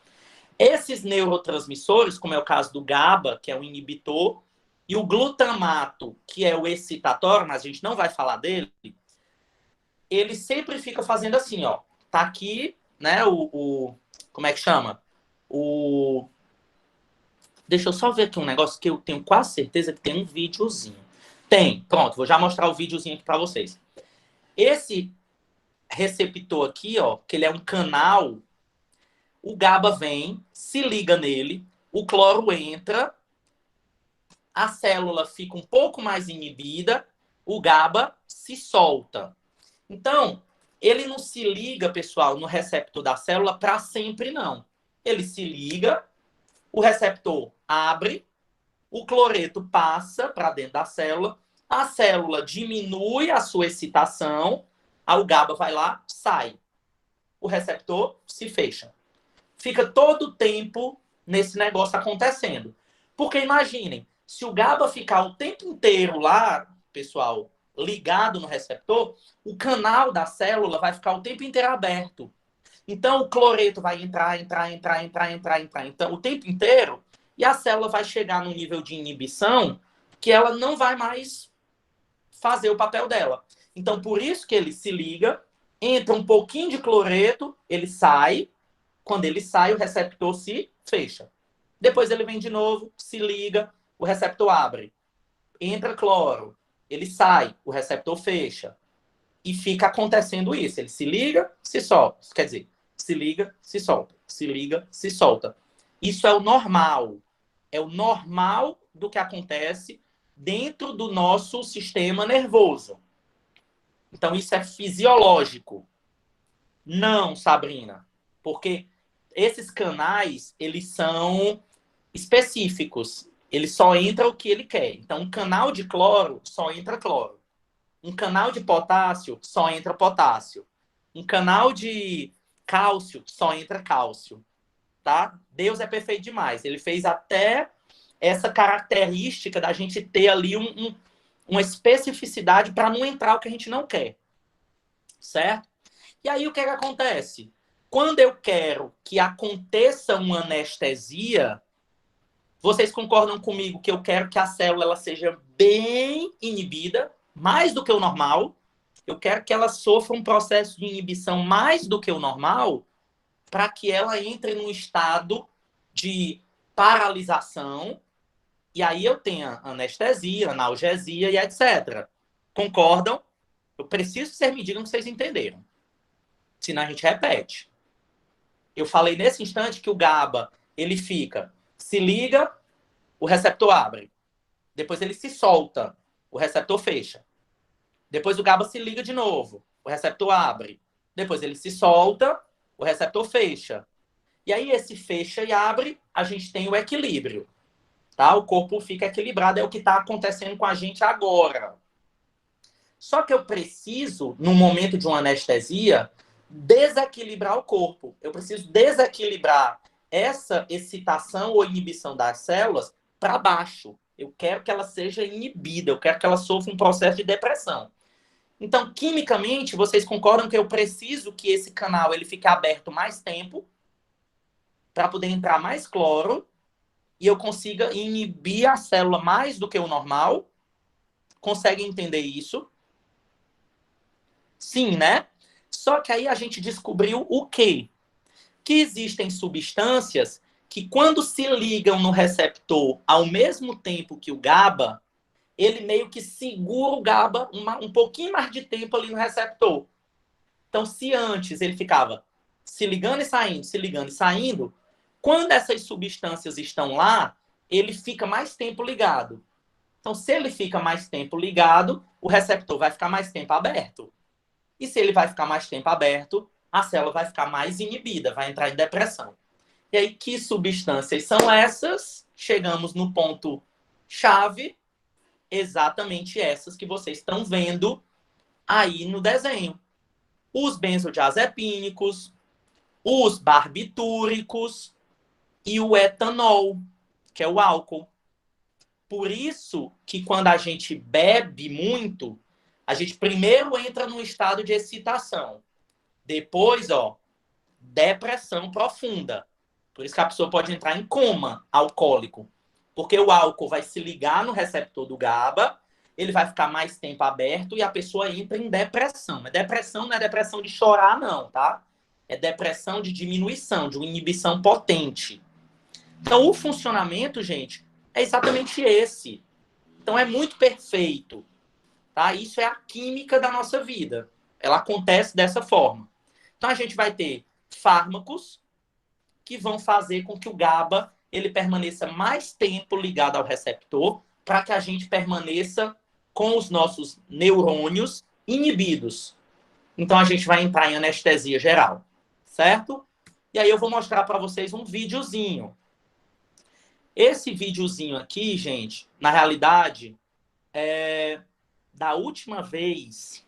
S1: Esses neurotransmissores, como é o caso do GABA, que é o inibitor, e o glutamato, que é o excitatório, mas a gente não vai falar dele, ele sempre fica fazendo assim, ó. Tá aqui, né, como é que chama? Deixa eu só ver aqui um negócio que eu tenho quase certeza que tem um videozinho. Tem, pronto, vou já mostrar o videozinho aqui para vocês. Esse receptor aqui, ó, que ele é um canal, o GABA vem, se liga nele, o cloro entra, a célula fica um pouco mais inibida, o GABA se solta. Então, ele não se liga, pessoal, no receptor da célula para sempre, não. Ele se liga, o receptor abre, o cloreto passa para dentro da célula, a célula diminui a sua excitação, aí o GABA vai lá, sai. O receptor se fecha. Fica todo o tempo nesse negócio acontecendo. Porque imaginem, se o GABA ficar o tempo inteiro lá, pessoal, ligado no receptor, o canal da célula vai ficar o tempo inteiro aberto. Então o cloreto vai entrar, então, o tempo inteiro, e a célula vai chegar num nível de inibição que ela não vai mais fazer o papel dela. Então, por isso que ele se liga, entra um pouquinho de cloreto, ele sai, quando ele sai, o receptor se fecha. Depois ele vem de novo, se liga, o receptor abre. Entra cloro, ele sai, o receptor fecha. E fica acontecendo isso. Ele se liga, se solta. Quer dizer, se liga, se solta. Se liga, se solta. Isso é o normal. É o normal do que acontece dentro do nosso sistema nervoso. Então, isso é fisiológico. Não, Sabrina. Porque esses canais, eles são específicos. Ele só entra o que ele quer. Então, um canal de cloro, só entra cloro. Um canal de potássio, só entra potássio. Um canal de cálcio, só entra cálcio. Tá? Deus é perfeito demais. Ele fez até essa característica da gente ter ali uma especificidade para não entrar o que a gente não quer. Certo? E aí o que acontece? Quando eu quero que aconteça uma anestesia, vocês concordam comigo que eu quero que a célula ela seja bem inibida, mais do que o normal? Eu quero que ela sofra um processo de inibição mais do que o normal, para que ela entre num estado de paralisação, e aí eu tenha anestesia, analgesia e etc. Concordam? Eu preciso que vocês me digam que vocês entenderam. Senão a gente repete. Eu falei nesse instante que o GABA, ele fica, se liga, o receptor abre. Depois ele se solta, o receptor fecha. Depois o GABA se liga de novo, o receptor abre. Depois ele se solta, o receptor fecha. E aí esse fecha e abre, a gente tem o equilíbrio. Tá? O corpo fica equilibrado, é o que está acontecendo com a gente agora. Só que eu preciso, no momento de uma anestesia, desequilibrar o corpo. Eu preciso desequilibrar essa excitação ou inibição das células para baixo. Eu quero que ela seja inibida, eu quero que ela sofra um processo de depressão. Então, quimicamente, vocês concordam que eu preciso que esse canal ele fique aberto mais tempo para poder entrar mais cloro e eu consiga inibir a célula mais do que o normal? Conseguem entender isso? Sim, né? Só que aí a gente descobriu o quê? Que existem substâncias que, quando se ligam no receptor ao mesmo tempo que o GABA, ele meio que segura o GABA um pouquinho mais de tempo ali no receptor. Então, se antes ele ficava se ligando e saindo, se ligando e saindo, quando essas substâncias estão lá, ele fica mais tempo ligado. Então, se ele fica mais tempo ligado, o receptor vai ficar mais tempo aberto. E se ele vai ficar mais tempo aberto, a célula vai ficar mais inibida, vai entrar em depressão. E aí, que substâncias são essas? Chegamos no ponto chave, exatamente essas que vocês estão vendo aí no desenho. Os benzodiazepínicos, os barbitúricos e o etanol, que é o álcool. Por isso que quando a gente bebe muito, a gente primeiro entra num estado de excitação. Depois, depressão profunda. Por isso que a pessoa pode entrar em coma alcoólico. Porque o álcool vai se ligar no receptor do GABA, ele vai ficar mais tempo aberto e a pessoa entra em depressão. Mas depressão não é depressão de chorar, não, tá? É depressão de diminuição, de uma inibição potente. Então, o funcionamento, gente, é exatamente esse. Então, é muito perfeito. Tá? Isso é a química da nossa vida. Ela acontece dessa forma. Então, a gente vai ter fármacos que vão fazer com que o GABA ele permaneça mais tempo ligado ao receptor para que a gente permaneça com os nossos neurônios inibidos. Então, a gente vai entrar em anestesia geral, certo? E aí eu vou mostrar para vocês um videozinho. Esse videozinho aqui, gente, na realidade, da última vez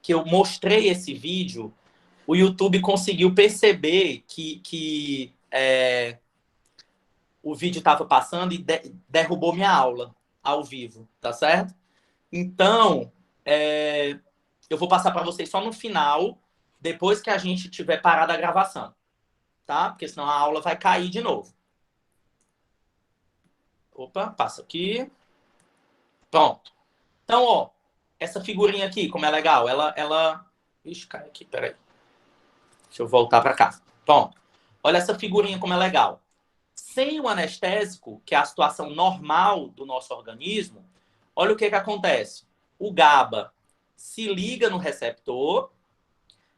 S1: que eu mostrei esse vídeo, o YouTube conseguiu perceber que o vídeo estava passando e derrubou minha aula ao vivo, tá certo? Então, eu vou passar para vocês só no final, depois que a gente tiver parado a gravação, tá? Porque senão a aula vai cair de novo. Opa, passa aqui. Pronto. Então, essa figurinha aqui, como é legal, ela... Ixi, cai aqui, peraí. Deixa eu voltar para cá. Pronto. Olha essa figurinha como é legal. Sem o anestésico, que é a situação normal do nosso organismo, olha o que acontece. O GABA se liga no receptor,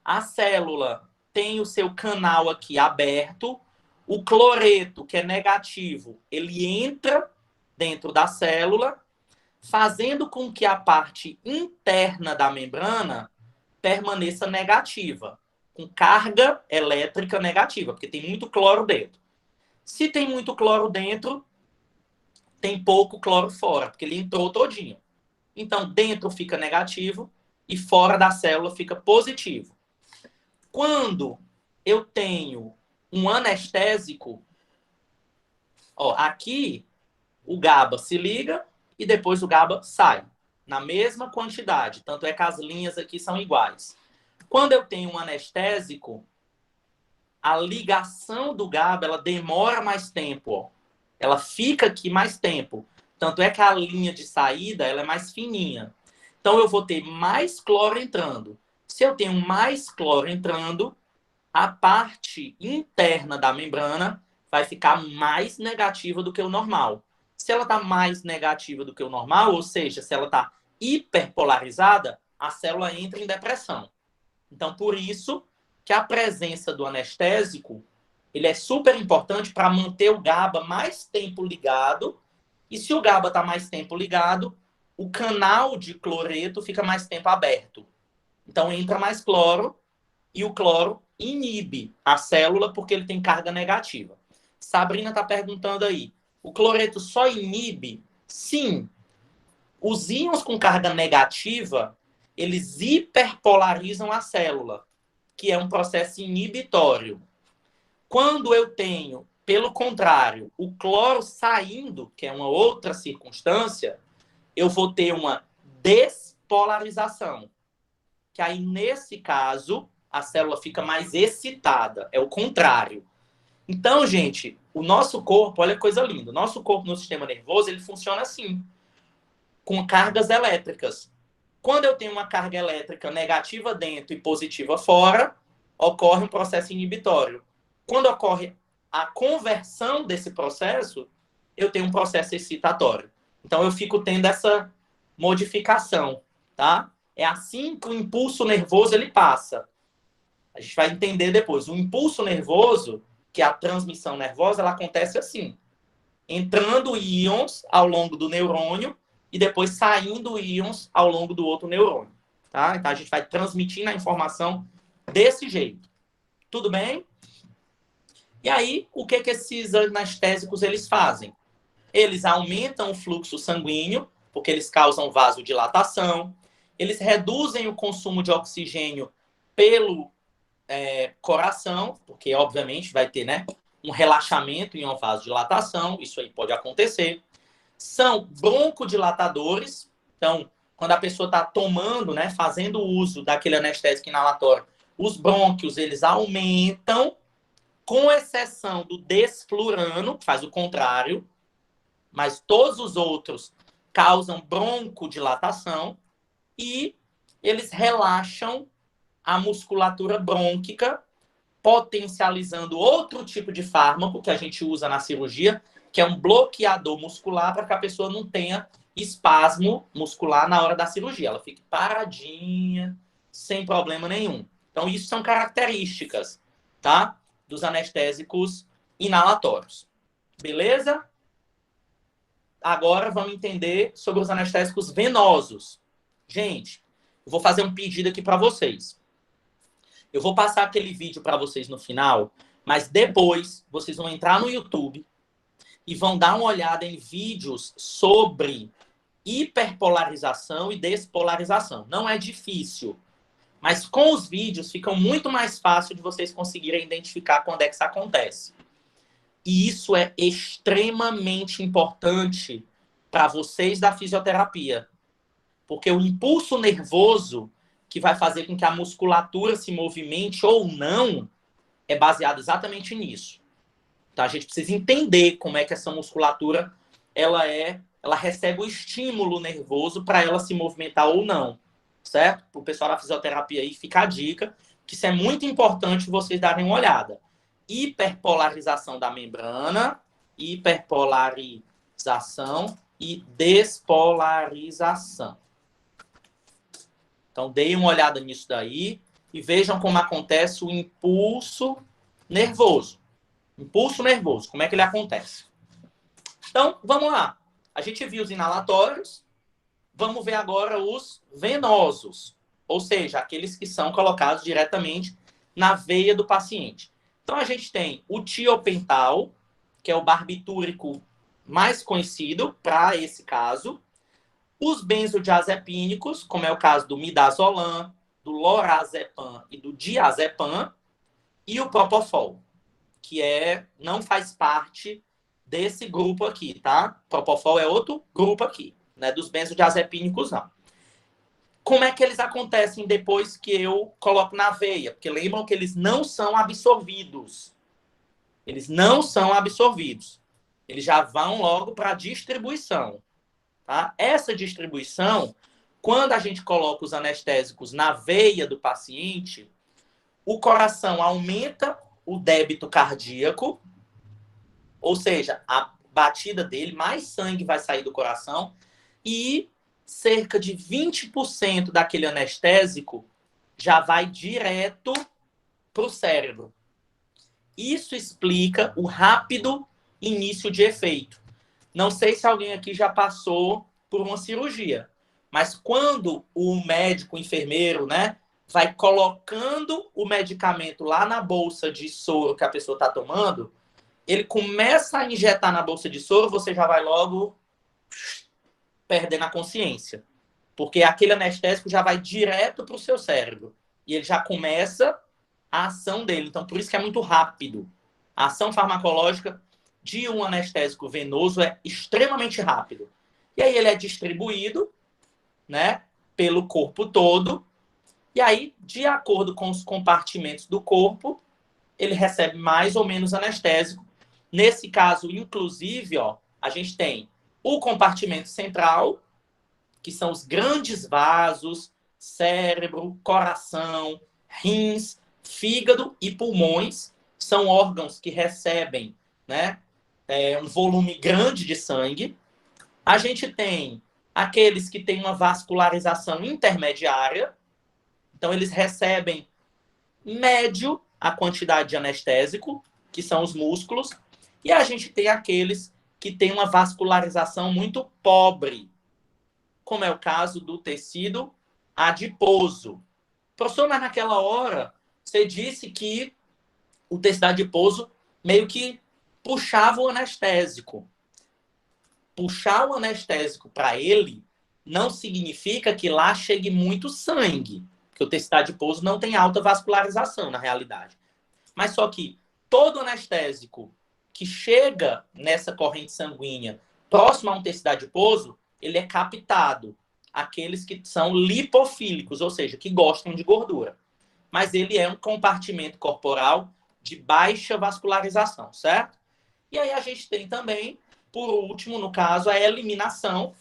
S1: a célula tem o seu canal aqui aberto, o cloreto, que é negativo, ele entra dentro da célula, fazendo com que a parte interna da membrana permaneça negativa, com carga elétrica negativa, porque tem muito cloro dentro. Se tem muito cloro dentro, tem pouco cloro fora, porque ele entrou todinho. Então, dentro fica negativo e fora da célula fica positivo. Quando eu tenho um anestésico, aqui o GABA se liga e depois o GABA sai, na mesma quantidade. Tanto é que as linhas aqui são iguais. Quando eu tenho um anestésico, a ligação do GABA ela demora mais tempo. Ela fica aqui mais tempo. Tanto é que a linha de saída ela é mais fininha. Então, eu vou ter mais cloro entrando. Se eu tenho mais cloro entrando, a parte interna da membrana vai ficar mais negativa do que o normal. Se ela está mais negativa do que o normal, ou seja, se ela está hiperpolarizada, a célula entra em depressão. Então, por isso que a presença do anestésico ele é super importante para manter o GABA mais tempo ligado. E se o GABA está mais tempo ligado, o canal de cloreto fica mais tempo aberto. Então, entra mais cloro e o cloro inibe a célula porque ele tem carga negativa. Sabrina está perguntando aí, o cloreto só inibe? Sim. Os íons com carga negativa, eles hiperpolarizam a célula, que é um processo inibitório. Quando eu tenho, pelo contrário, o cloro saindo, que é uma outra circunstância, eu vou ter uma despolarização. Que aí, nesse caso, a célula fica mais excitada. É o contrário. Então, gente, o nosso corpo, olha que coisa linda. O nosso corpo no sistema nervoso, ele funciona assim, com cargas elétricas. Quando eu tenho uma carga elétrica negativa dentro e positiva fora, ocorre um processo inibitório. Quando ocorre a conversão desse processo, eu tenho um processo excitatório. Então, eu fico tendo essa modificação, tá? É assim que o impulso nervoso ele passa. A gente vai entender depois. O impulso nervoso, que é a transmissão nervosa, ela acontece assim. Entrando íons ao longo do neurônio e depois saindo íons ao longo do outro neurônio. Tá? Então, a gente vai transmitindo a informação desse jeito. Tudo bem? E aí, o que esses anestésicos eles fazem? Eles aumentam o fluxo sanguíneo, porque eles causam vasodilatação, eles reduzem o consumo de oxigênio pelo coração, porque, obviamente, vai ter, né, um relaxamento em uma vasodilatação, isso aí pode acontecer. São broncodilatadores, então, quando a pessoa está tomando, né, fazendo uso daquele anestésico inalatório, os brônquios, eles aumentam, com exceção do desflurano, que faz o contrário, mas todos os outros causam broncodilatação e eles relaxam a musculatura brônquica, potencializando outro tipo de fármaco que a gente usa na cirurgia, que é um bloqueador muscular para que a pessoa não tenha espasmo muscular na hora da cirurgia. Ela fique paradinha, sem problema nenhum. Então, isso são características, tá? Dos anestésicos inalatórios. Beleza? Agora vamos entender sobre os anestésicos venosos. Gente, eu vou fazer um pedido aqui para vocês. Eu vou passar aquele vídeo para vocês no final, mas depois vocês vão entrar no YouTube e vão dar uma olhada em vídeos sobre hiperpolarização e despolarização. Não é difícil, mas com os vídeos fica muito mais fácil de vocês conseguirem identificar quando é que isso acontece. E isso é extremamente importante para vocês da fisioterapia. Porque o impulso nervoso que vai fazer com que a musculatura se movimente ou não é baseado exatamente nisso. Então, a gente precisa entender como é que essa musculatura ela recebe o estímulo nervoso para ela se movimentar ou não. Certo? Para o pessoal da fisioterapia aí, fica a dica que isso é muito importante vocês darem uma olhada. Hiperpolarização da membrana, hiperpolarização e despolarização. Então, deem uma olhada nisso daí e vejam como acontece o impulso nervoso. Impulso nervoso, como é que ele acontece? Então, vamos lá. A gente viu os inalatórios, vamos ver agora os venosos, ou seja, aqueles que são colocados diretamente na veia do paciente. Então, a gente tem o tiopental, que é o barbitúrico mais conhecido para esse caso. Os benzodiazepínicos, como é o caso do midazolam, do lorazepam e do diazepam. E o propofol, que não faz parte desse grupo aqui, tá? Propofol é outro grupo aqui, né? Dos benzodiazepínicos, não. Como é que eles acontecem depois que eu coloco na veia? Porque lembram que eles não são absorvidos. Eles não são absorvidos. Eles já vão logo para a distribuição. Tá? Essa distribuição, quando a gente coloca os anestésicos na veia do paciente, o coração aumenta o débito cardíaco, ou seja, a batida dele, mais sangue vai sair do coração e cerca de 20% daquele anestésico já vai direto para o cérebro. Isso explica o rápido início de efeito. Não sei se alguém aqui já passou por uma cirurgia, mas quando o médico, o enfermeiro, né, vai colocando o medicamento lá na bolsa de soro que a pessoa está tomando, ele começa a injetar na bolsa de soro, você já vai logo perdendo a consciência. Porque aquele anestésico já vai direto para o seu cérebro. E ele já começa a ação dele. Então, por isso que é muito rápido. A ação farmacológica de um anestésico venoso é extremamente rápido. E aí ele é distribuído, né, pelo corpo todo. E aí, de acordo com os compartimentos do corpo, ele recebe mais ou menos anestésico. Nesse caso, inclusive, ó, a gente tem o compartimento central, que são os grandes vasos, cérebro, coração, rins, fígado e pulmões. São órgãos que recebem, né, um volume grande de sangue. A gente tem aqueles que têm uma vascularização intermediária. Então, eles recebem médio a quantidade de anestésico, que são os músculos. E a gente tem aqueles que têm uma vascularização muito pobre. como é o caso do tecido adiposo. Professor, mas naquela hora você disse que o tecido adiposo meio que puxava o anestésico. Puxar o anestésico para ele não significa que lá chegue muito sangue, porque o tecido adiposo não tem alta vascularização, na realidade. Mas só que todo anestésico que chega nessa corrente sanguínea próximo a um tecido adiposo, ele é captado. Aqueles que são lipofílicos, ou seja, que gostam de gordura. Mas ele é um compartimento corporal de baixa vascularização, certo? E aí a gente tem também, por último, no caso, a eliminação,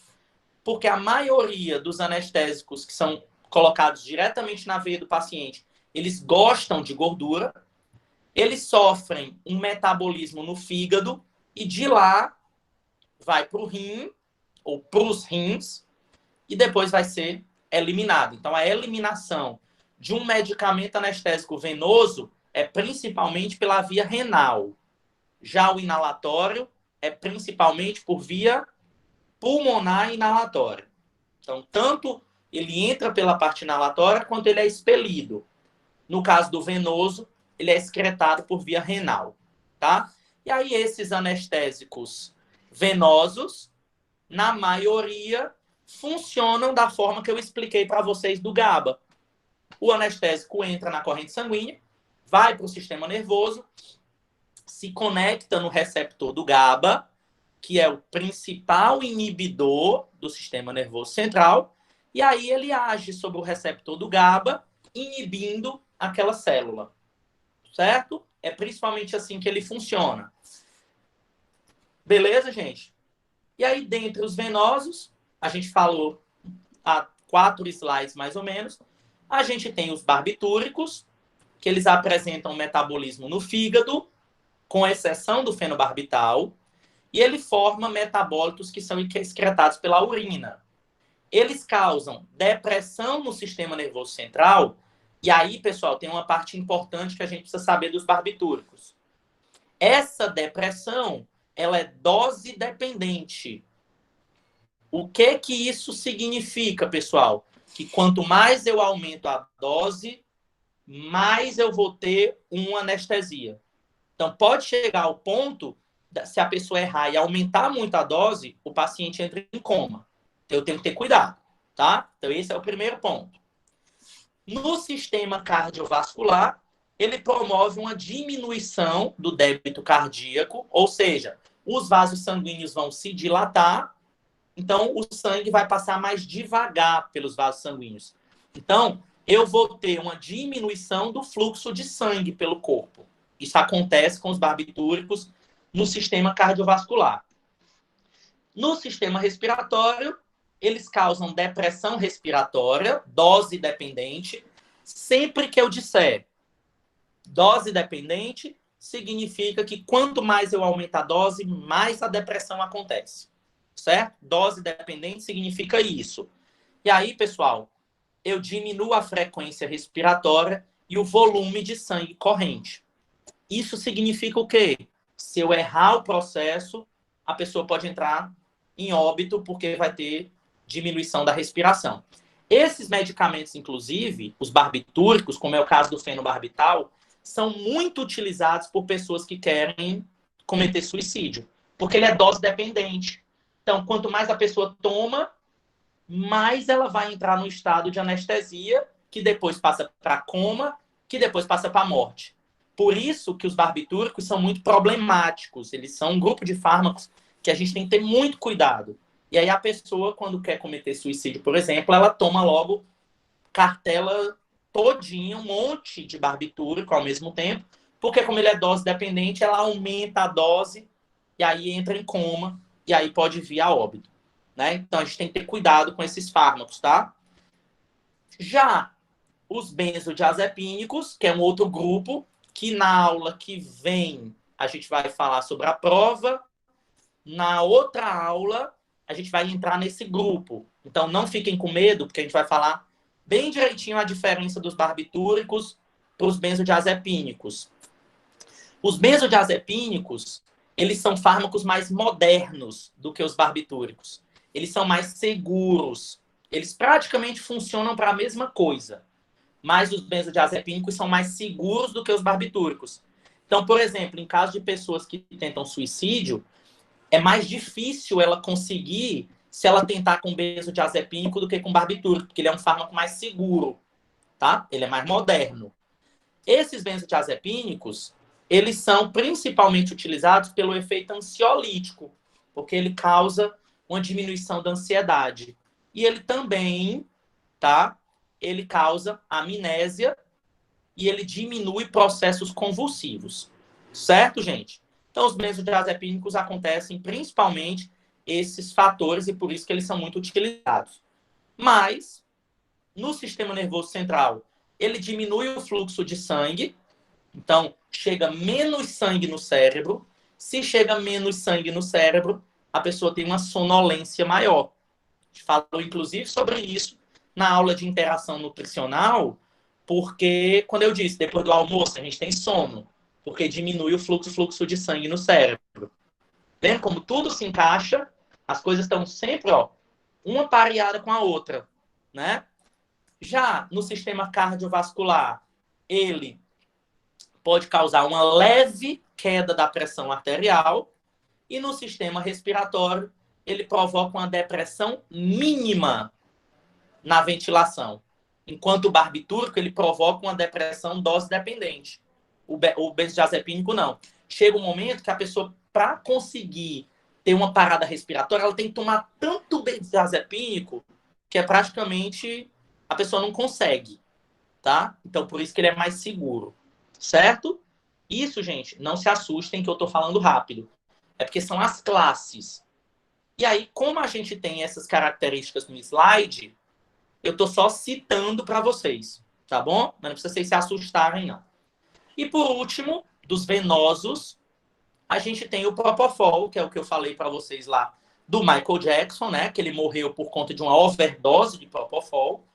S1: porque a maioria dos anestésicos que são colocados diretamente na veia do paciente, eles gostam de gordura, eles sofrem um metabolismo no fígado e de lá vai para o rim, ou para os rins, e depois vai ser eliminado. Então, a eliminação de um medicamento anestésico venoso é principalmente pela via renal. Já o inalatório é principalmente por via pulmonar inalatória. Então, tanto ele entra pela parte inalatória, quanto ele é expelido. No caso do venoso, ele é excretado por via renal, tá? E aí, esses anestésicos venosos, na maioria, funcionam da forma que eu expliquei para vocês do GABA. O anestésico entra na corrente sanguínea, vai para o sistema nervoso, se conecta no receptor do GABA, que é o principal inibidor do sistema nervoso central, e aí ele age sobre o receptor do GABA, inibindo aquela célula, certo? É principalmente assim que ele funciona. Beleza, gente? E aí, dentre os venosos, a gente falou há 4 slides mais ou menos, a gente tem os barbitúricos, que eles apresentam metabolismo no fígado, com exceção do fenobarbital, e ele forma metabólitos que são excretados pela urina. Eles causam depressão no sistema nervoso central, e aí, pessoal, tem uma parte importante que a gente precisa saber dos barbitúricos. Essa depressão, ela é dose dependente. O que isso significa, pessoal? Que quanto mais eu aumento a dose, mais eu vou ter uma anestesia. Então, pode chegar ao ponto, se a pessoa errar e aumentar muito a dose, o paciente entra em coma. Então, eu tenho que ter cuidado, tá? Então, esse é o primeiro ponto. No sistema cardiovascular, ele promove uma diminuição do débito cardíaco, ou seja, os vasos sanguíneos vão se dilatar, então o sangue vai passar mais devagar pelos vasos sanguíneos. Então, eu vou ter uma diminuição do fluxo de sangue pelo corpo. Isso acontece com os barbitúricos no sistema cardiovascular. No sistema respiratório, eles causam depressão respiratória, dose dependente. Sempre que eu disser dose dependente, significa que quanto mais eu aumento a dose, mais a depressão acontece. Certo? Dose dependente significa isso. E aí, pessoal, eu diminuo a frequência respiratória e o volume de sangue corrente. Isso significa o quê? Se eu errar o processo, a pessoa pode entrar em óbito porque vai ter diminuição da respiração. Esses medicamentos, inclusive, os barbitúricos, como é o caso do fenobarbital, são muito utilizados por pessoas que querem cometer suicídio, porque ele é dose dependente. Então, quanto mais a pessoa toma, mais ela vai entrar no estado de anestesia, que depois passa para coma, que depois passa para morte. Por isso que os barbitúricos são muito problemáticos. Eles são um grupo de fármacos que a gente tem que ter muito cuidado. E aí a pessoa, quando quer cometer suicídio, por exemplo, ela toma logo cartela todinha, um monte de barbitúrico ao mesmo tempo, porque como ele é dose dependente, ela aumenta a dose e aí entra em coma e aí pode vir a óbito, né? Então a gente tem que ter cuidado com esses fármacos, tá? Já os benzodiazepínicos, que é um outro grupo, que na aula que vem a gente vai falar sobre a prova, na outra aula a gente vai entrar nesse grupo. Então não fiquem com medo, porque a gente vai falar bem direitinho a diferença dos barbitúricos para os benzodiazepínicos. Os benzodiazepínicos, eles são fármacos mais modernos do que os barbitúricos. eles são mais seguros. Eles praticamente funcionam para a mesma coisa. Mas os benzodiazepínicos são mais seguros do que os barbitúricos. Então, por exemplo, em caso de pessoas que tentam suicídio, é mais difícil ela conseguir se ela tentar com benzodiazepínico do que com barbitúrico, porque ele é um fármaco mais seguro, tá? Ele é mais moderno. Esses benzodiazepínicos, eles são principalmente utilizados pelo efeito ansiolítico, porque ele causa uma diminuição da ansiedade. E ele também, tá? Ele causa amnésia e ele diminui processos convulsivos. Certo, gente? Então, os benzodiazepínicos acontecem principalmente esses fatores e por isso que eles são muito utilizados. Mas, no sistema nervoso central, ele diminui o fluxo de sangue, então chega menos sangue no cérebro. Se chega menos sangue no cérebro, a pessoa tem uma sonolência maior. A gente falou, inclusive, sobre isso na aula de interação nutricional, porque, quando eu disse, depois do almoço, a gente tem sono, porque diminui o fluxo de sangue no cérebro. Vendo como tudo se encaixa, as coisas estão sempre, ó, uma pareada com a outra, né? Já no sistema cardiovascular, ele pode causar uma leve queda da pressão arterial e no sistema respiratório, ele provoca uma depressão mínima na ventilação. Enquanto o barbitúrico, ele provoca uma depressão dose-dependente. O benzodiazepínico, não. Chega um momento que a pessoa, para conseguir ter uma parada respiratória, ela tem que tomar tanto benzodiazepínico que é praticamente a pessoa não consegue, tá? Então, por isso que ele é mais seguro, certo? Isso, gente, não se assustem que eu tô falando rápido. É porque são as classes. E aí, como a gente tem essas características no slide, eu tô só citando para vocês, tá bom? Mas não precisa vocês se assustarem, não. E por último, dos venosos, a gente tem o Propofol, que é o que eu falei para vocês lá do Michael Jackson, né? Que ele morreu por conta de uma overdose de Propofol.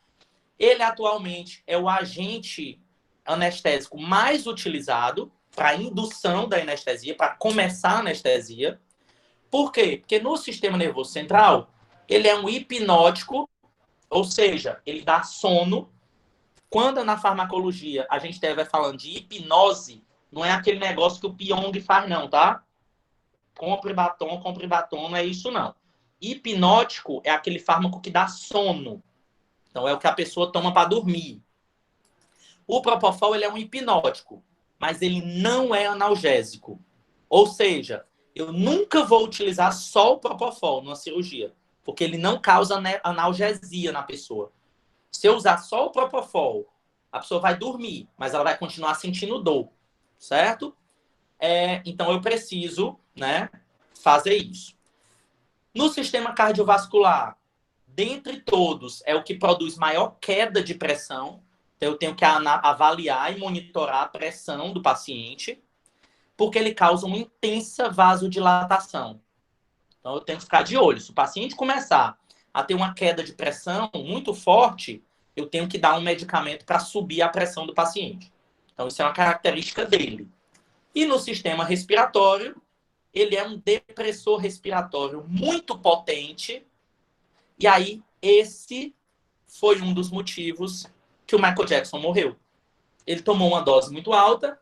S1: Ele atualmente é o agente anestésico mais utilizado para indução da anestesia, para começar a anestesia. Por quê? Porque no sistema nervoso central, ele é um hipnótico, ou seja, ele dá sono. Quando na farmacologia a gente estiver falando de hipnose, não é aquele negócio que o Pyong faz, não, tá? Compre batom, não é isso, não. Hipnótico é aquele fármaco que dá sono. Então, é o que a pessoa toma para dormir. O Propofol, ele é um hipnótico, mas ele não é analgésico. Ou seja, eu nunca vou utilizar só o Propofol numa cirurgia, porque ele não causa analgesia na pessoa. Se eu usar só o Propofol, a pessoa vai dormir, mas ela vai continuar sentindo dor, certo? Então, eu preciso, né, fazer isso. No sistema cardiovascular, dentre todos, é o que produz maior queda de pressão. Então, eu tenho que avaliar e monitorar a pressão do paciente, porque ele causa uma intensa vasodilatação. Então, eu tenho que ficar de olho. Se o paciente começar a ter uma queda de pressão muito forte, eu tenho que dar um medicamento para subir a pressão do paciente. Então, isso é uma característica dele. E no sistema respiratório, ele é um depressor respiratório muito potente. E aí, esse foi um dos motivos que o Michael Jackson morreu. Ele tomou uma dose muito alta,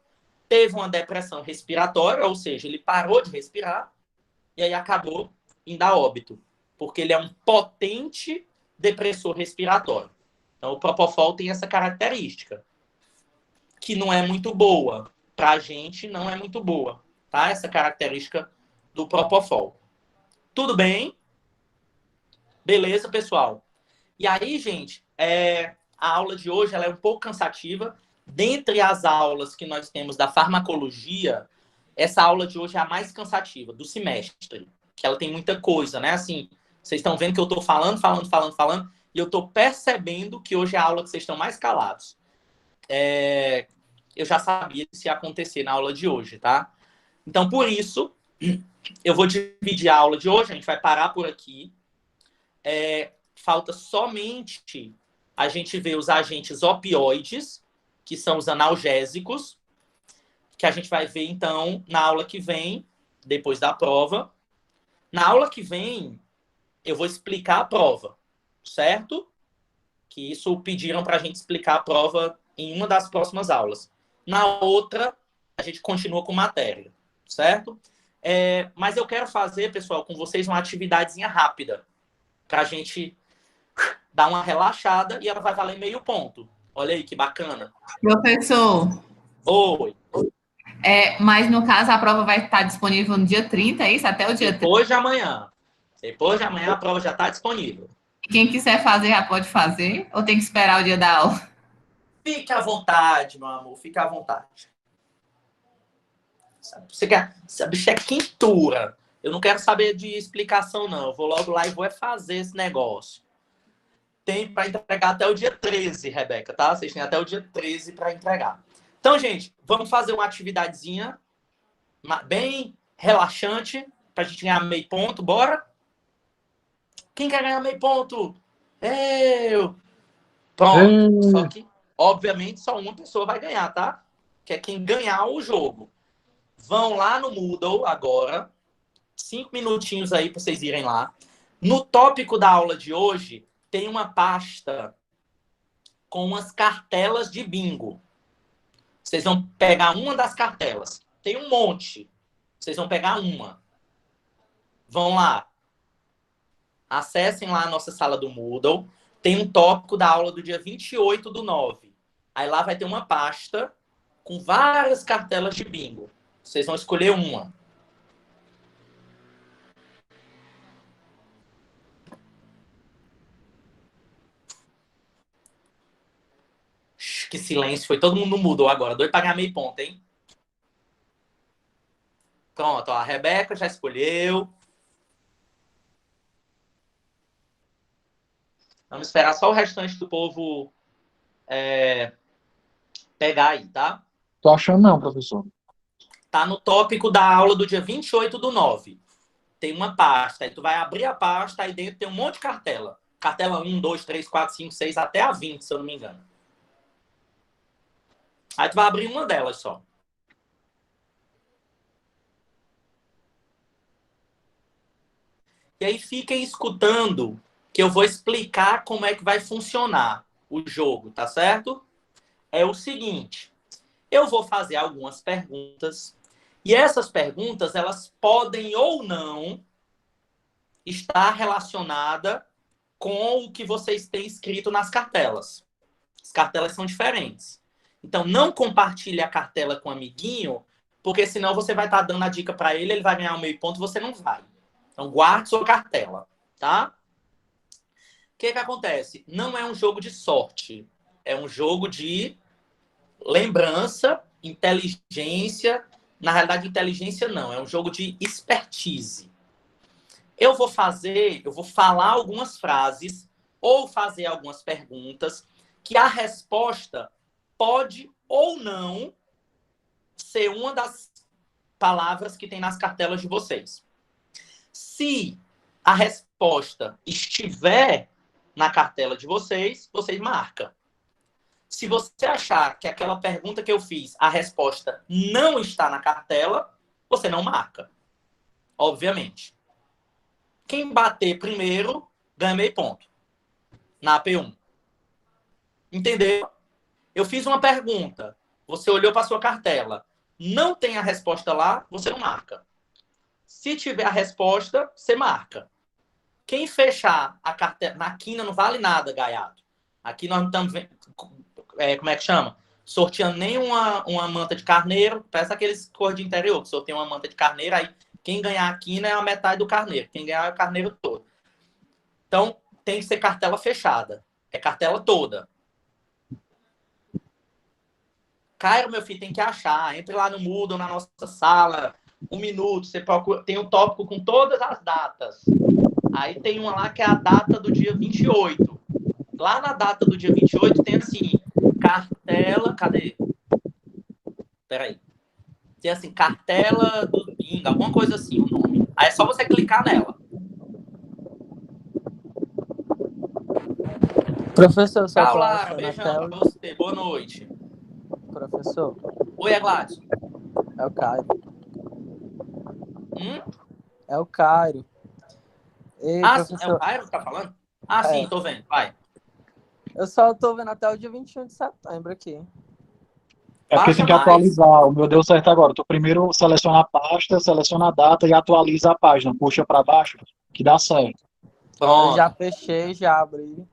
S1: teve uma depressão respiratória, ou seja, ele parou de respirar, e aí acabou indo a óbito, porque ele é um potente depressor respiratório. Então, o Propofol tem essa característica, que não é muito boa. Para a gente, não é muito boa, tá? Essa característica do Propofol. Tudo bem? Beleza, pessoal? E aí, gente, a aula de hoje ela é um pouco cansativa. Dentre as aulas que nós temos da farmacologia, essa aula de hoje é a mais cansativa do semestre, que ela tem muita coisa, né? Assim, vocês estão vendo que eu estou falando, e eu estou percebendo que hoje é a aula que vocês estão mais calados. Eu já sabia que isso ia acontecer na aula de hoje, tá? Então, por isso, eu vou dividir a aula de hoje, a gente vai parar por aqui. Falta somente a gente ver os agentes opioides, que são os analgésicos, que a gente vai ver, então, na aula que vem, depois da prova. Na aula que vem, eu vou explicar a prova, certo? Que isso pediram para a gente explicar a prova em uma das próximas aulas. Na outra, a gente continua com matéria, certo? Mas eu quero fazer, pessoal, com vocês uma atividadezinha rápida, para a gente dar uma relaxada e ela vai valer meio ponto. Olha aí que bacana.
S2: Professor,
S1: Oi.
S2: mas no caso a prova vai estar disponível no dia 30, é isso? Até o dia 30.
S1: Depois de amanhã. Depois de amanhã a prova já está disponível.
S2: Quem quiser fazer já pode fazer? Ou tem que esperar o dia da aula?
S1: Fique à vontade, meu amor. Fique à vontade. Você quer... Essa bicha é quintura. Eu não quero saber de explicação, não. Eu vou logo lá e vou fazer esse negócio. Tem para entregar até o dia 13, Rebeca, tá? Vocês têm até o dia 13 para entregar. Então, gente, vamos fazer uma atividadezinha bem relaxante para a gente ganhar meio ponto. Bora? Quem quer ganhar meio ponto? Eu! Pronto. Só que, obviamente, só uma pessoa vai ganhar, tá? Que é quem ganhar o jogo. Vão lá no Moodle agora. 5 minutinhos aí para vocês irem lá. No tópico da aula de hoje, tem uma pasta com umas cartelas de bingo. Vocês vão pegar uma das cartelas. Tem um monte. Vocês vão pegar uma. Vão lá. Acessem lá a nossa sala do Moodle. Tem um tópico da aula do dia 28/9. Aí lá vai ter uma pasta com várias cartelas de bingo. Vocês vão escolher uma. Que silêncio. Foi todo mundo mudou agora. Doido pra ganhar meio ponto, hein? Pronto, ó, a Rebeca já escolheu. Vamos esperar só o restante do povo pegar aí, tá?
S3: Tô achando não, professor.
S1: Tá no tópico da aula do dia 28/9. Tem uma pasta. Aí tu vai abrir a pasta, aí dentro tem um monte de cartela. Cartela 1, 2, 3, 4, 5, 6, até a 20, se eu não me engano. Aí tu vai abrir uma delas só. E aí fiquem escutando que eu vou explicar como é que vai funcionar o jogo, tá certo? É o seguinte, eu vou fazer algumas perguntas e essas perguntas, elas podem ou não estar relacionadas com o que vocês têm escrito nas cartelas. As cartelas são diferentes. Então, não compartilhe a cartela com o amiguinho, porque senão você vai estar dando a dica para ele, ele vai ganhar um meio ponto, você não vai. Então, guarde sua cartela, tá? O que acontece? Não é um jogo de sorte. É um jogo de lembrança, inteligência. Na realidade, inteligência não. É um jogo de expertise. Eu vou falar algumas frases ou fazer algumas perguntas que a resposta pode ou não ser uma das palavras que tem nas cartelas de vocês. Se a resposta estiver na cartela de vocês, vocês marcam. Se você achar que aquela pergunta que eu fiz, a resposta não está na cartela, você não marca. Obviamente. Quem bater primeiro, ganha meio ponto. Na AP1. Entendeu? Eu fiz uma pergunta. Você olhou para sua cartela. Não tem a resposta lá, você não marca. Se tiver a resposta, você marca. Quem fechar a cartela... Na quina não vale nada, gaiato. Aqui nós não estamos... como é que chama? Sorteando nem uma manta de carneiro. Parece aqueles cor de interior, que sorteiam uma manta de carneiro. Aí quem ganhar a quina é a metade do carneiro. Quem ganhar é o carneiro todo. Então, tem que ser cartela fechada. É cartela toda. Cairo, meu filho, tem que achar. Entre lá no Moodle, na nossa sala. 1 minuto. Você procura. Tem um tópico com todas as datas. Aí tem uma lá que é a data do dia 28. Lá na data do dia 28 tem assim, cartela... Cadê? Peraí. Tem assim, cartela do bingo, alguma coisa assim, o nome. Aí é só você clicar nela.
S4: Professor, só
S1: Tchau,
S4: tô
S1: Lara.
S4: achando a
S1: Beijão
S4: tela.
S1: pra você. Boa noite.
S4: Professor,
S1: Oi, Gladys.
S4: é o Cairo.
S1: Hum?
S4: É o Cairo. Ei,
S1: Ah, sim, é o
S4: professor,
S1: Cairo que tá falando? Ah,
S4: é,
S1: sim, tô vendo. Vai.
S4: eu só tô vendo até o dia 21 de setembro aqui.
S3: É porque
S1: Baixa
S3: tem que
S1: mais.
S3: atualizar. O meu deu certo agora. Tu primeiro seleciona a pasta, seleciona a data e atualiza a página. Puxa para baixo, que dá certo.
S4: Eu já
S1: Pronto.
S4: fechei, já abri.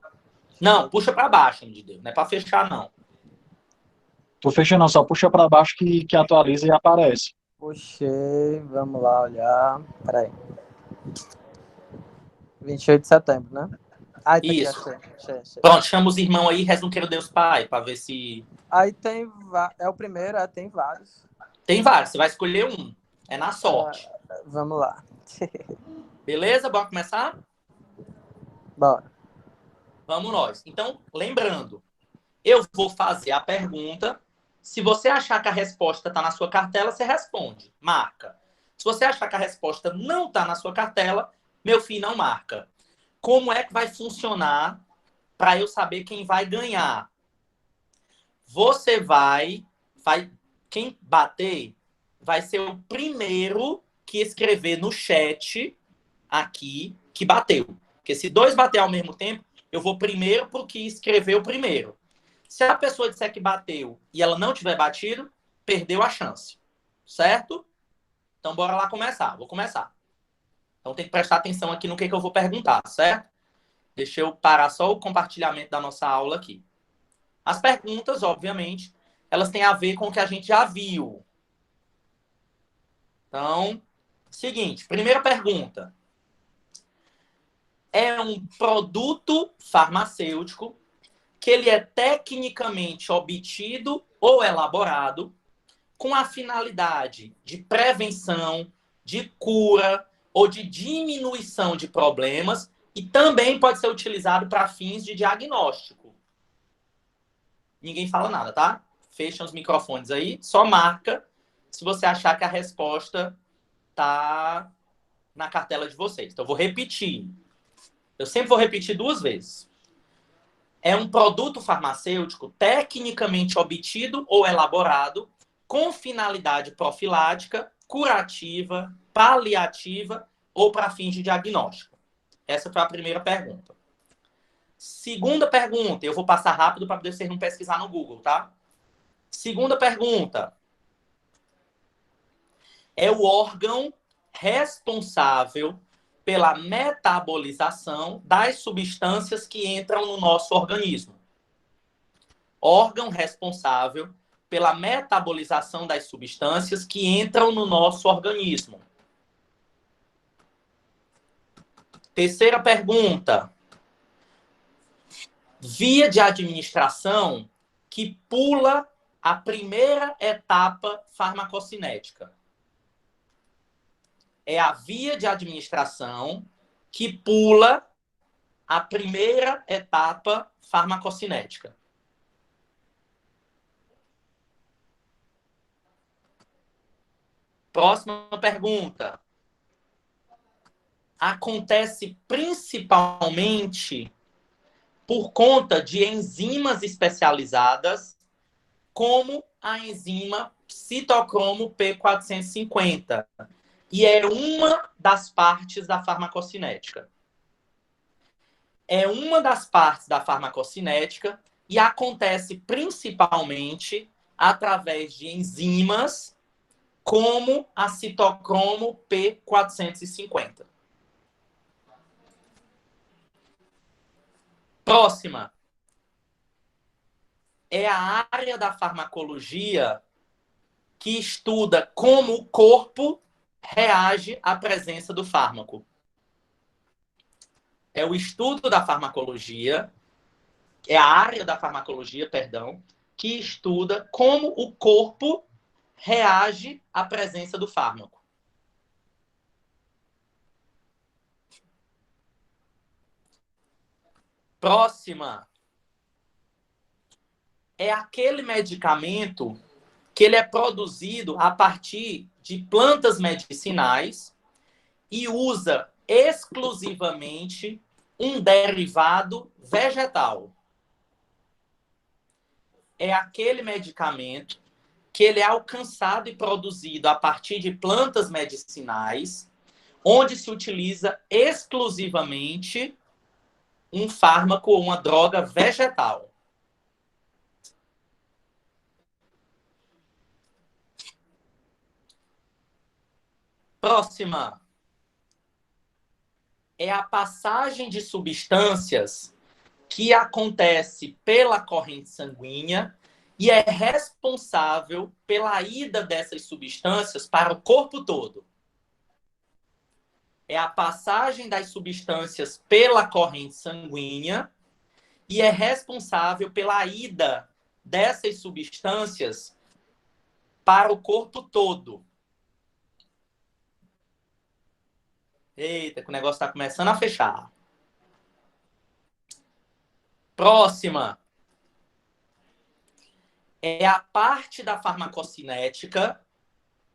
S1: Não, puxa pra baixo, de Deus. Não é pra fechar, não.
S3: Tu fecha não, só puxa para baixo que atualiza e aparece.
S4: Puxei, vamos lá olhar. Peraí. 28 de setembro, né? Aí tá aqui,
S1: Isso.
S4: achei.
S1: Pronto, chama os irmãos aí, reza um queiro Deus Pai, pra ver se...
S4: Aí tem, é o primeiro, tem vários.
S1: Tem vários, você vai escolher um. É na sorte.
S4: Vamos lá.
S1: Beleza? Bora começar?
S4: Bora.
S1: Vamos nós. Então, lembrando, eu vou fazer a pergunta. Se você achar que a resposta está na sua cartela, você responde. Marca. Se você achar que a resposta não está na sua cartela, meu filho, não marca. Como é que vai funcionar para eu saber quem vai ganhar? Você quem bater vai ser o primeiro que escrever no chat aqui que bateu. Porque se dois bater ao mesmo tempo, eu vou primeiro pro que escreveu primeiro. Se a pessoa disser que bateu e ela não tiver batido, perdeu a chance. Certo? Então, bora lá começar. Vou começar. Então, tem que prestar atenção aqui no que eu vou perguntar, certo? Deixa eu parar só o compartilhamento da nossa aula aqui. As perguntas, obviamente, elas têm a ver com o que a gente já viu. Então, seguinte, primeira pergunta. É um produto farmacêutico que ele é tecnicamente obtido ou elaborado com a finalidade de prevenção, de cura ou de diminuição de problemas e também pode ser utilizado para fins de diagnóstico. Ninguém fala nada, tá? Fecham os microfones aí, só marca se você achar que a resposta tá na cartela de vocês. Então, eu vou repetir. Eu sempre vou repetir 2 vezes. É um produto farmacêutico tecnicamente obtido ou elaborado com finalidade profilática, curativa, paliativa ou para fins de diagnóstico. Essa foi a primeira pergunta. Segunda pergunta, eu vou passar rápido para vocês não pesquisar no Google, tá? Segunda pergunta. É o órgão responsável pela metabolização das substâncias que entram no nosso organismo. Órgão responsável pela metabolização das substâncias que entram no nosso organismo. Terceira pergunta. Via de administração que pula a primeira etapa farmacocinética. É a via de administração que pula a primeira etapa farmacocinética. Próxima pergunta. Acontece principalmente por conta de enzimas especializadas, como a enzima citocromo P450. E é uma das partes da farmacocinética. É uma das partes da farmacocinética e acontece principalmente através de enzimas como a citocromo P450. Próxima. É a área da farmacologia que estuda como o corpo reage à presença do fármaco. É o estudo da farmacologia, é a área da farmacologia, perdão, que estuda como o corpo reage à presença do fármaco. Próxima. É aquele medicamento que ele é produzido a partir de plantas medicinais e usa exclusivamente um derivado vegetal. É aquele medicamento que ele é alcançado e produzido a partir de plantas medicinais, onde se utiliza exclusivamente um fármaco ou uma droga vegetal. Próxima. É a passagem de substâncias que acontece pela corrente sanguínea e é responsável pela ida dessas substâncias para o corpo todo. É a passagem das substâncias pela corrente sanguínea e é responsável pela ida dessas substâncias para o corpo todo. Eita, que o negócio está começando a fechar. Próxima. É a parte da farmacocinética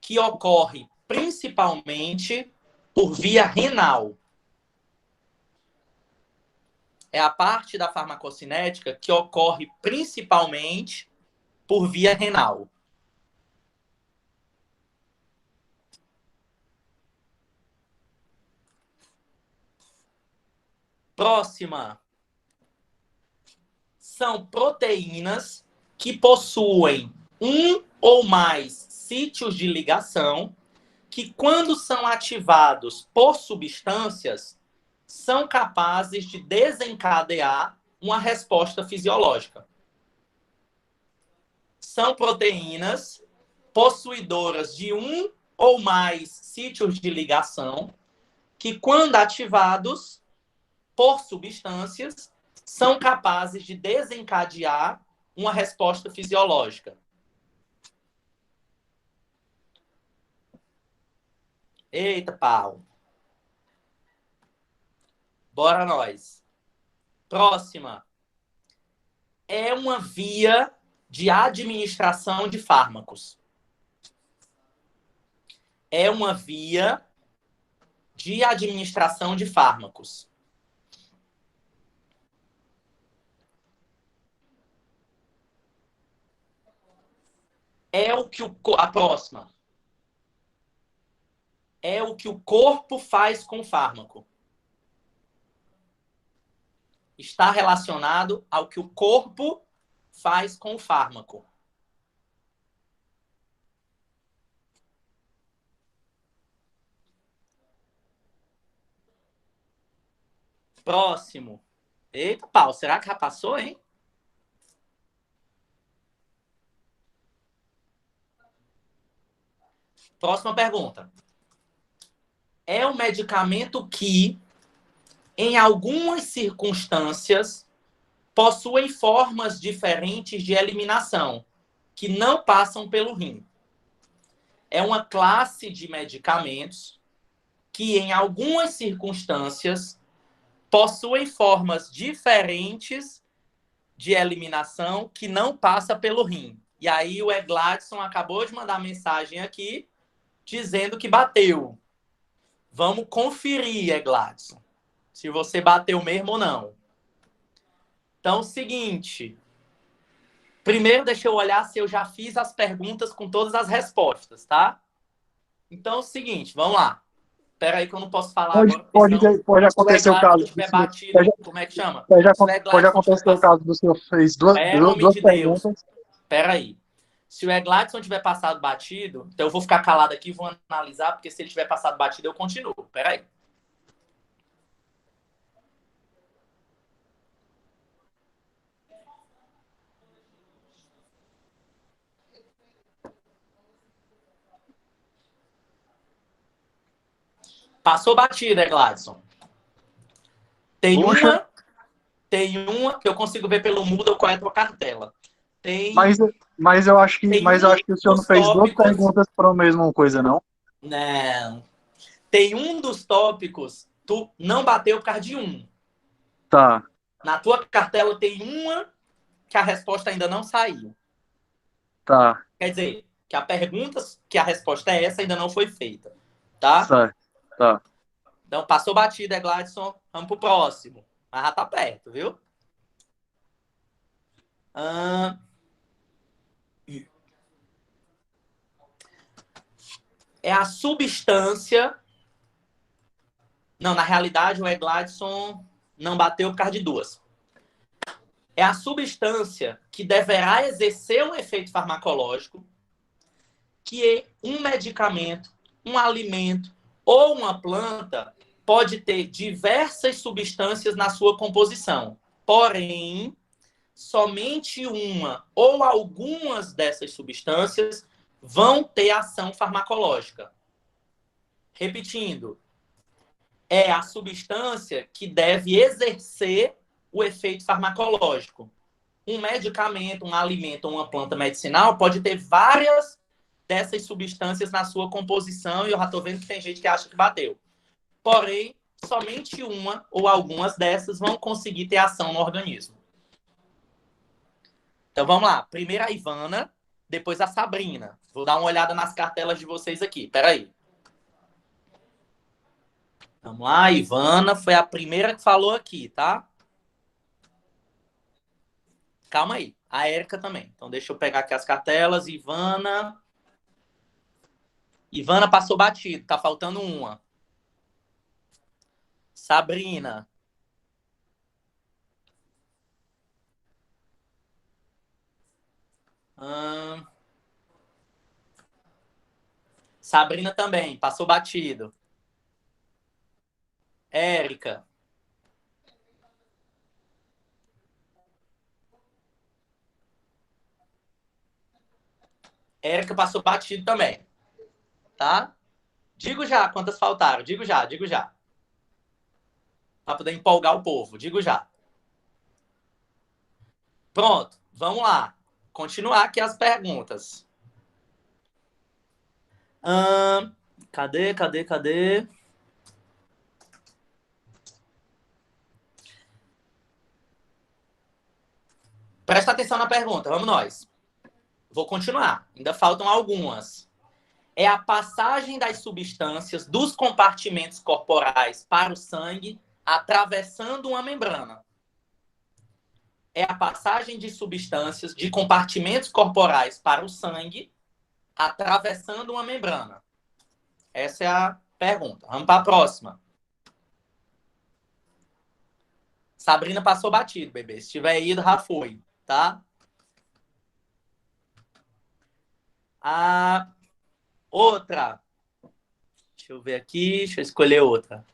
S1: que ocorre principalmente por via renal. É a parte da farmacocinética que ocorre principalmente por via renal. Próxima. São proteínas que possuem um ou mais sítios de ligação que, quando são ativados por substâncias, são capazes de desencadear uma resposta fisiológica. São proteínas possuidoras de um ou mais sítios de ligação que, quando ativados por substâncias, são capazes de desencadear uma resposta fisiológica. Eita, pau. Bora nós. Próxima. É uma via de administração de fármacos. É uma via de administração de fármacos. É o que a próxima. É o que o corpo faz com o fármaco. Está relacionado ao que o corpo faz com o fármaco. Próximo. Eita, pau, será que já passou, hein? Próxima pergunta. É um medicamento que, em algumas circunstâncias, possuem formas diferentes de eliminação, que não passam pelo rim. É uma classe de medicamentos que, em algumas circunstâncias, possuem formas diferentes de eliminação que não passa pelo rim. E aí o Egladson acabou de mandar mensagem aqui dizendo que bateu. Vamos conferir, Egladson, se você bateu mesmo ou não. Então, seguinte. Primeiro, deixa eu olhar se eu já fiz as perguntas com todas as respostas, tá? Então, é o seguinte, vamos lá. Espera aí que eu não posso falar agora.
S3: Pode acontecer o caso.
S1: Tiver batido, como é que chama?
S3: Pode acontecer o caso do senhor fez duas perguntas.
S1: Espera aí. Se o Egladson tiver passado batido, então eu vou ficar calado aqui e vou analisar, porque se ele tiver passado batido, eu continuo. Espera aí. Passou batida, Egladson. Tem uma que eu consigo ver pelo Moodle qual é a tua cartela.
S3: Mas eu acho que o senhor não fez duas perguntas para a mesma coisa, não?
S1: Não. Tem um dos tópicos, tu não bateu por causa de um.
S3: Tá.
S1: Na tua cartela tem uma que a resposta ainda não saiu.
S3: Tá.
S1: Quer dizer, que a pergunta, que a resposta é essa, ainda não foi feita. Tá?
S3: Certo. Tá.
S1: Então, passou batida, Gladson. Vamos pro próximo. Mas já tá perto, viu? É a substância Não, na realidade, o Egladson não bateu por causa de duas. É a substância que deverá exercer um efeito farmacológico que um medicamento, um alimento ou uma planta pode ter diversas substâncias na sua composição. Porém, somente uma ou algumas dessas substâncias vão ter ação farmacológica. Repetindo, é a substância que deve exercer o efeito farmacológico. Um medicamento, um alimento ou uma planta medicinal pode ter várias dessas substâncias na sua composição, e eu já estou vendo que tem gente que acha que bateu. Porém, somente uma ou algumas dessas vão conseguir ter ação no organismo. Então, vamos lá. Primeiro a Ivana, depois a Sabrina. Vou dar uma olhada nas cartelas de vocês aqui. Peraí. Vamos lá, a Ivana foi a primeira que falou aqui, tá? Calma aí. A Érica também. Então, deixa eu pegar aqui as cartelas. Ivana passou batido. Tá faltando uma. Sabrina. Sabrina também. Passou batido. Érica. Érica passou batido também. Tá? Digo já quantas faltaram. Digo já. Para poder empolgar o povo. Digo já. Pronto. Vamos lá. Continuar aqui as perguntas. Cadê? Presta atenção na pergunta. Vamos nós. Vou continuar. Ainda faltam algumas. É a passagem das substâncias dos compartimentos corporais para o sangue atravessando uma membrana. É a passagem de substâncias de compartimentos corporais para o sangue atravessando uma membrana. Essa é a pergunta. Vamos para a próxima. Sabrina passou batido, bebê. Se tiver ido, já foi, tá? A outra. Deixa eu ver aqui. Deixa eu escolher outra.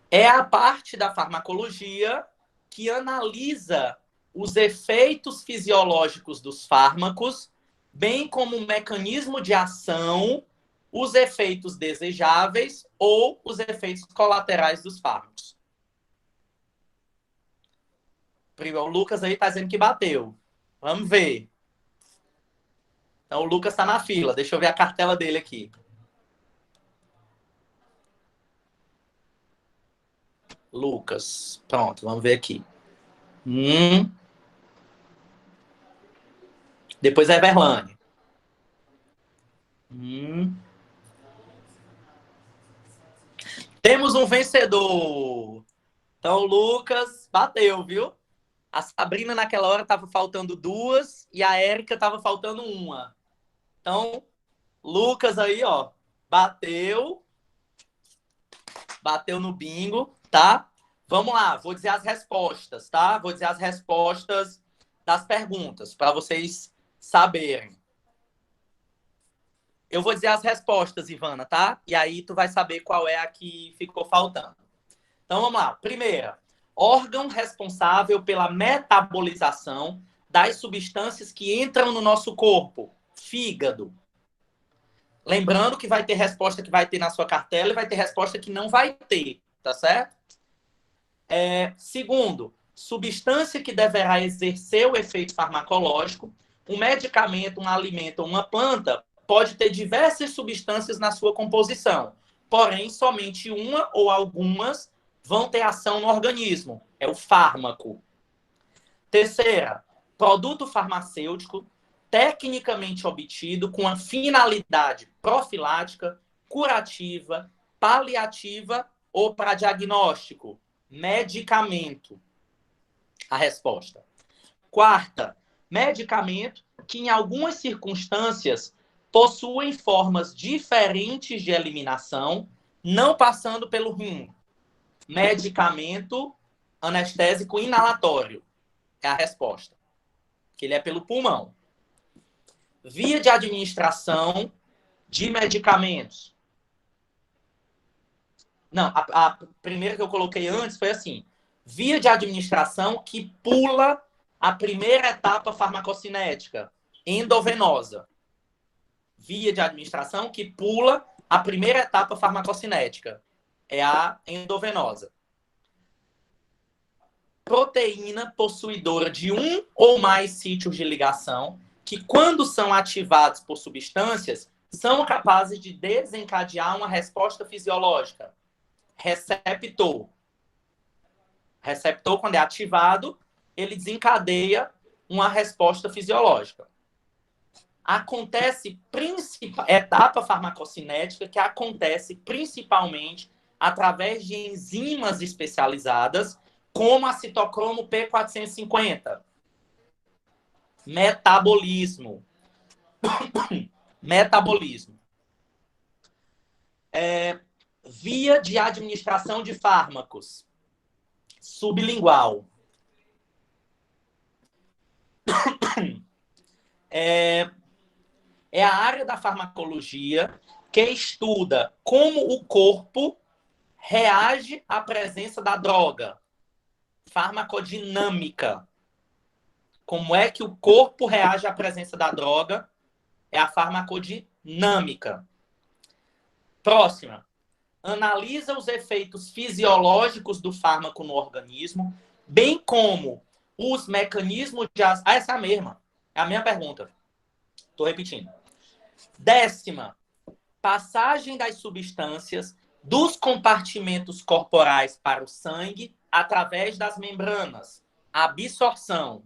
S1: É a parte da farmacologia que analisa os efeitos fisiológicos dos fármacos, bem como o mecanismo de ação, os efeitos desejáveis ou os efeitos colaterais dos fármacos. O Lucas aí está dizendo que bateu. Vamos ver. Então, o Lucas está na fila. Deixa eu ver a cartela dele aqui. Lucas. Pronto, vamos ver aqui. Depois é Everlane. Temos um vencedor. Então, o Lucas bateu, viu? A Sabrina, naquela hora, estava faltando duas e a Érica estava faltando uma. Então, Lucas aí, ó, bateu. Bateu no bingo, tá? Vamos lá, vou dizer as respostas, tá? Vou dizer as respostas das perguntas, para vocês saberem. Eu vou dizer as respostas, Ivana, tá? E aí tu vai saber qual é a que ficou faltando. Então, vamos lá. Primeira, órgão responsável pela metabolização das substâncias que entram no nosso corpo. Fígado. Lembrando que vai ter resposta que vai ter na sua cartela e vai ter resposta que não vai ter, tá certo? Segundo, substância que deverá exercer o efeito farmacológico. Um medicamento, um alimento ou uma planta pode ter diversas substâncias na sua composição, porém, somente uma ou algumas vão ter ação no organismo. É o fármaco. Terceira, produto farmacêutico tecnicamente obtido com a finalidade profilática, curativa, paliativa ou para diagnóstico. Medicamento. A resposta. Quarta, medicamento que em algumas circunstâncias possuem formas diferentes de eliminação, não passando pelo rim. Medicamento anestésico inalatório é a resposta, que ele é pelo pulmão. Via de administração de medicamentos. Não, a primeira que eu coloquei antes foi assim: via de administração que pula a primeira etapa farmacocinética, endovenosa. Via de administração que pula a primeira etapa farmacocinética, é a endovenosa. Proteína possuidora de um ou mais sítios de ligação, que quando são ativados por substâncias, são capazes de desencadear uma resposta fisiológica. Receptor. Receptor, quando é ativado, ele desencadeia uma resposta fisiológica. Acontece etapa farmacocinética que acontece principalmente através de enzimas especializadas, como a citocromo P450. Metabolismo. Metabolismo. Via de administração de fármacos. Sublingual. É a área da farmacologia que estuda como o corpo reage à presença da droga. Farmacodinâmica. Como é que o corpo reage à presença da droga? É a farmacodinâmica. Próxima. Analisa os efeitos fisiológicos do fármaco no organismo, bem como os mecanismos de... essa é a mesma. É a mesma pergunta. Estou repetindo. 10ª. Passagem das substâncias dos compartimentos corporais para o sangue através das membranas. Absorção.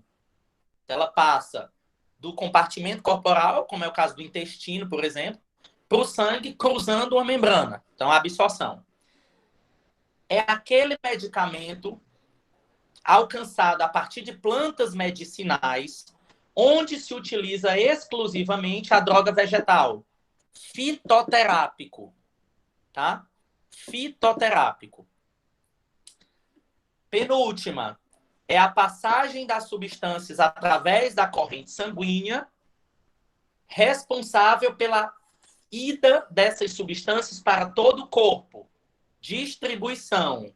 S1: Ela passa do compartimento corporal, como é o caso do intestino, por exemplo, para o sangue cruzando uma membrana. Então, a absorção. É aquele medicamento alcançado a partir de plantas medicinais, onde se utiliza exclusivamente a droga vegetal. Fitoterápico. Tá? Fitoterápico. Penúltima. É a passagem das substâncias através da corrente sanguínea, responsável pela ida dessas substâncias para todo o corpo. Distribuição.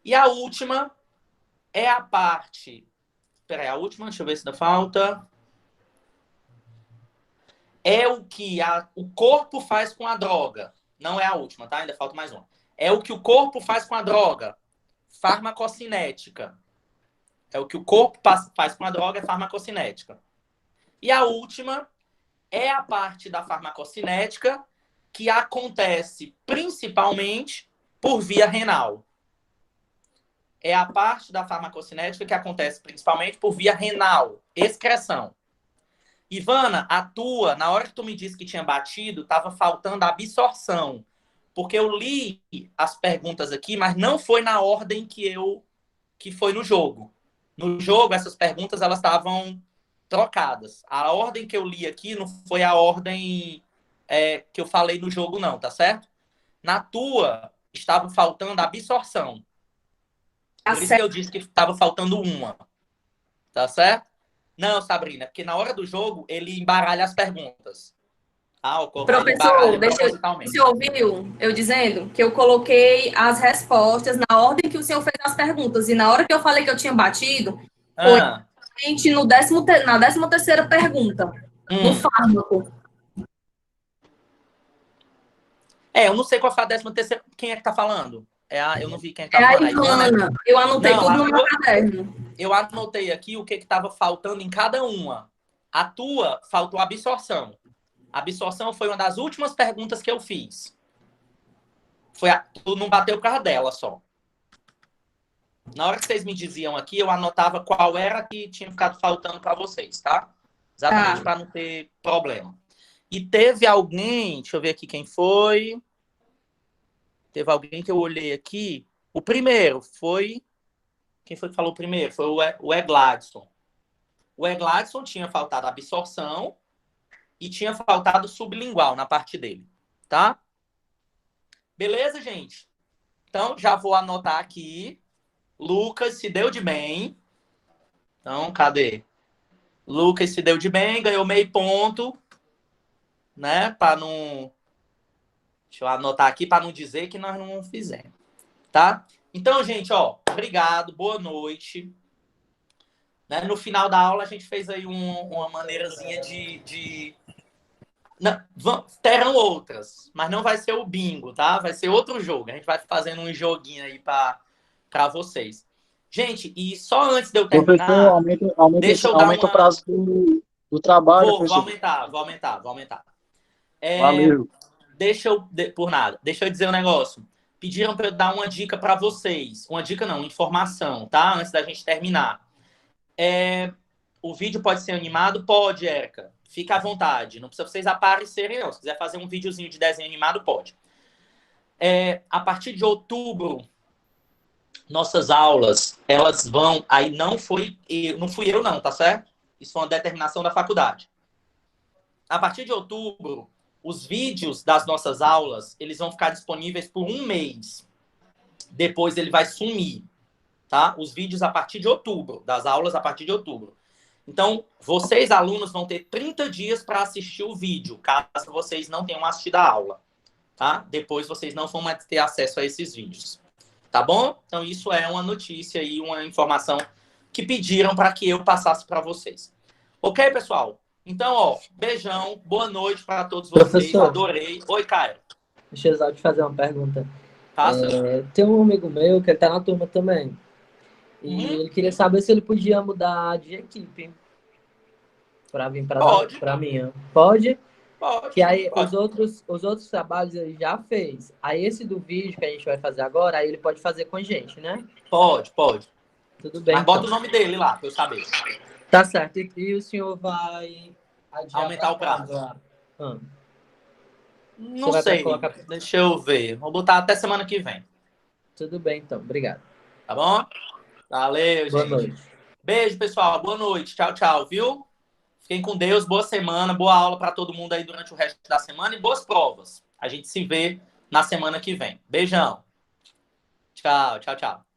S1: E a última é a parte... Espera aí, a última, deixa eu ver se ainda falta. É o que o corpo faz com a droga. Não é a última, tá? Ainda falta mais uma. É o que o corpo faz com a droga. Farmacocinética. É o que o corpo faz com a droga, é farmacocinética. E a última é a parte da farmacocinética que acontece principalmente por via renal. É a parte da farmacocinética que acontece principalmente por via renal, excreção. Ivana, a tua, na hora que tu me disse que tinha batido, estava faltando a absorção. Porque eu li as perguntas aqui, mas não foi na ordem que foi no jogo. No jogo, essas perguntas elas estavam trocadas. A ordem que eu li aqui não foi a ordem que eu falei no jogo, não, tá certo? Na tua, estava faltando a absorção. Por isso que eu disse que estava faltando uma. Tá certo? Não, Sabrina, porque na hora do jogo ele embaralha as perguntas.
S2: Professor, você ouviu eu dizendo que eu coloquei as respostas na ordem que o senhor fez as perguntas. E na hora que eu falei que eu tinha batido, foi exatamente na 13ª pergunta, do fármaco.
S1: Eu não sei qual foi a 13ª. Quem é que tá falando? Eu não vi quem é que tá falando.
S2: É a Ivana. Eu anotei tudo no meu caderno.
S1: Eu anotei aqui o que estava faltando em cada uma. A tua faltou absorção. A absorção foi uma das últimas perguntas que eu fiz. Tu não bateu por causa dela só. Na hora que vocês me diziam aqui, eu anotava qual era que tinha ficado faltando para vocês, tá? Exatamente para não ter problema. E teve alguém, deixa eu ver aqui quem foi. Teve alguém que eu olhei aqui. O primeiro foi... Quem foi que falou primeiro? Foi o Gladson. O Egladson tinha faltado absorção e tinha faltado sublingual na parte dele, tá? Beleza, gente? Então, já vou anotar aqui. Lucas se deu de bem. Então, cadê? Lucas se deu de bem, ganhou meio ponto, né? Para não... Deixa eu anotar aqui para não dizer que nós não fizemos, tá? Então, gente, ó, obrigado, boa noite. Né? No final da aula, a gente fez aí uma maneirazinha de... Não, terão outras, mas não vai ser o bingo, tá? Vai ser outro jogo. A gente vai fazendo um joguinho aí para vocês. Gente, e só antes de eu terminar...
S3: Professor,
S1: deixa eu dar
S3: aumenta o prazo do trabalho.
S1: Vou aumentar.
S3: Valeu.
S1: Por nada. Deixa eu dizer um negócio. Pediram para eu dar uma dica para vocês. Uma dica não, informação, tá? Antes da gente terminar. O vídeo pode ser animado? Pode, Érica. Fica à vontade. Não precisa vocês aparecerem, não. Se quiser fazer um videozinho de desenho animado, pode. A partir de outubro, nossas aulas, elas vão... Aí não fui eu, não, tá certo? Isso é uma determinação da faculdade. A partir de outubro, os vídeos das nossas aulas, eles vão ficar disponíveis por 1 mês. Depois ele vai sumir, tá? Os vídeos a partir de outubro, das aulas a partir de outubro. Então, vocês, alunos, vão ter 30 dias para assistir o vídeo, caso vocês não tenham assistido a aula, tá? Depois vocês não vão mais ter acesso a esses vídeos, tá bom? Então, isso é uma notícia e uma informação que pediram para que eu passasse para vocês. Ok, pessoal? Então, ó, beijão, boa noite para todos vocês,
S4: Professor,
S1: adorei. Oi, Caio.
S4: deixa eu só te fazer uma pergunta.
S1: Passa.
S4: Tem um amigo meu que ele tá na turma também. E ele queria saber se ele podia mudar de equipe para vir para minha. Pode?
S1: Pode.
S4: Que aí
S1: pode.
S4: os outros trabalhos ele já fez. Aí esse do vídeo que a gente vai fazer agora, aí ele pode fazer com a gente, né?
S1: Pode.
S4: Tudo bem.
S1: Mas bota o nome dele lá, para eu saber.
S4: Tá certo. E o senhor vai
S1: aumentar o prazo. Não
S4: Você
S1: sei.
S4: Colocar...
S1: Deixa eu ver. Vou botar até semana que vem.
S4: Tudo bem, então. Obrigado.
S1: Tá bom? Valeu,
S4: Boa
S1: gente.
S4: noite.
S1: Beijo, pessoal. Boa noite. Tchau, viu? Fiquem com Deus. Boa semana. Boa aula para todo mundo aí durante o resto da semana e boas provas. A gente se vê na semana que vem. Beijão. Tchau.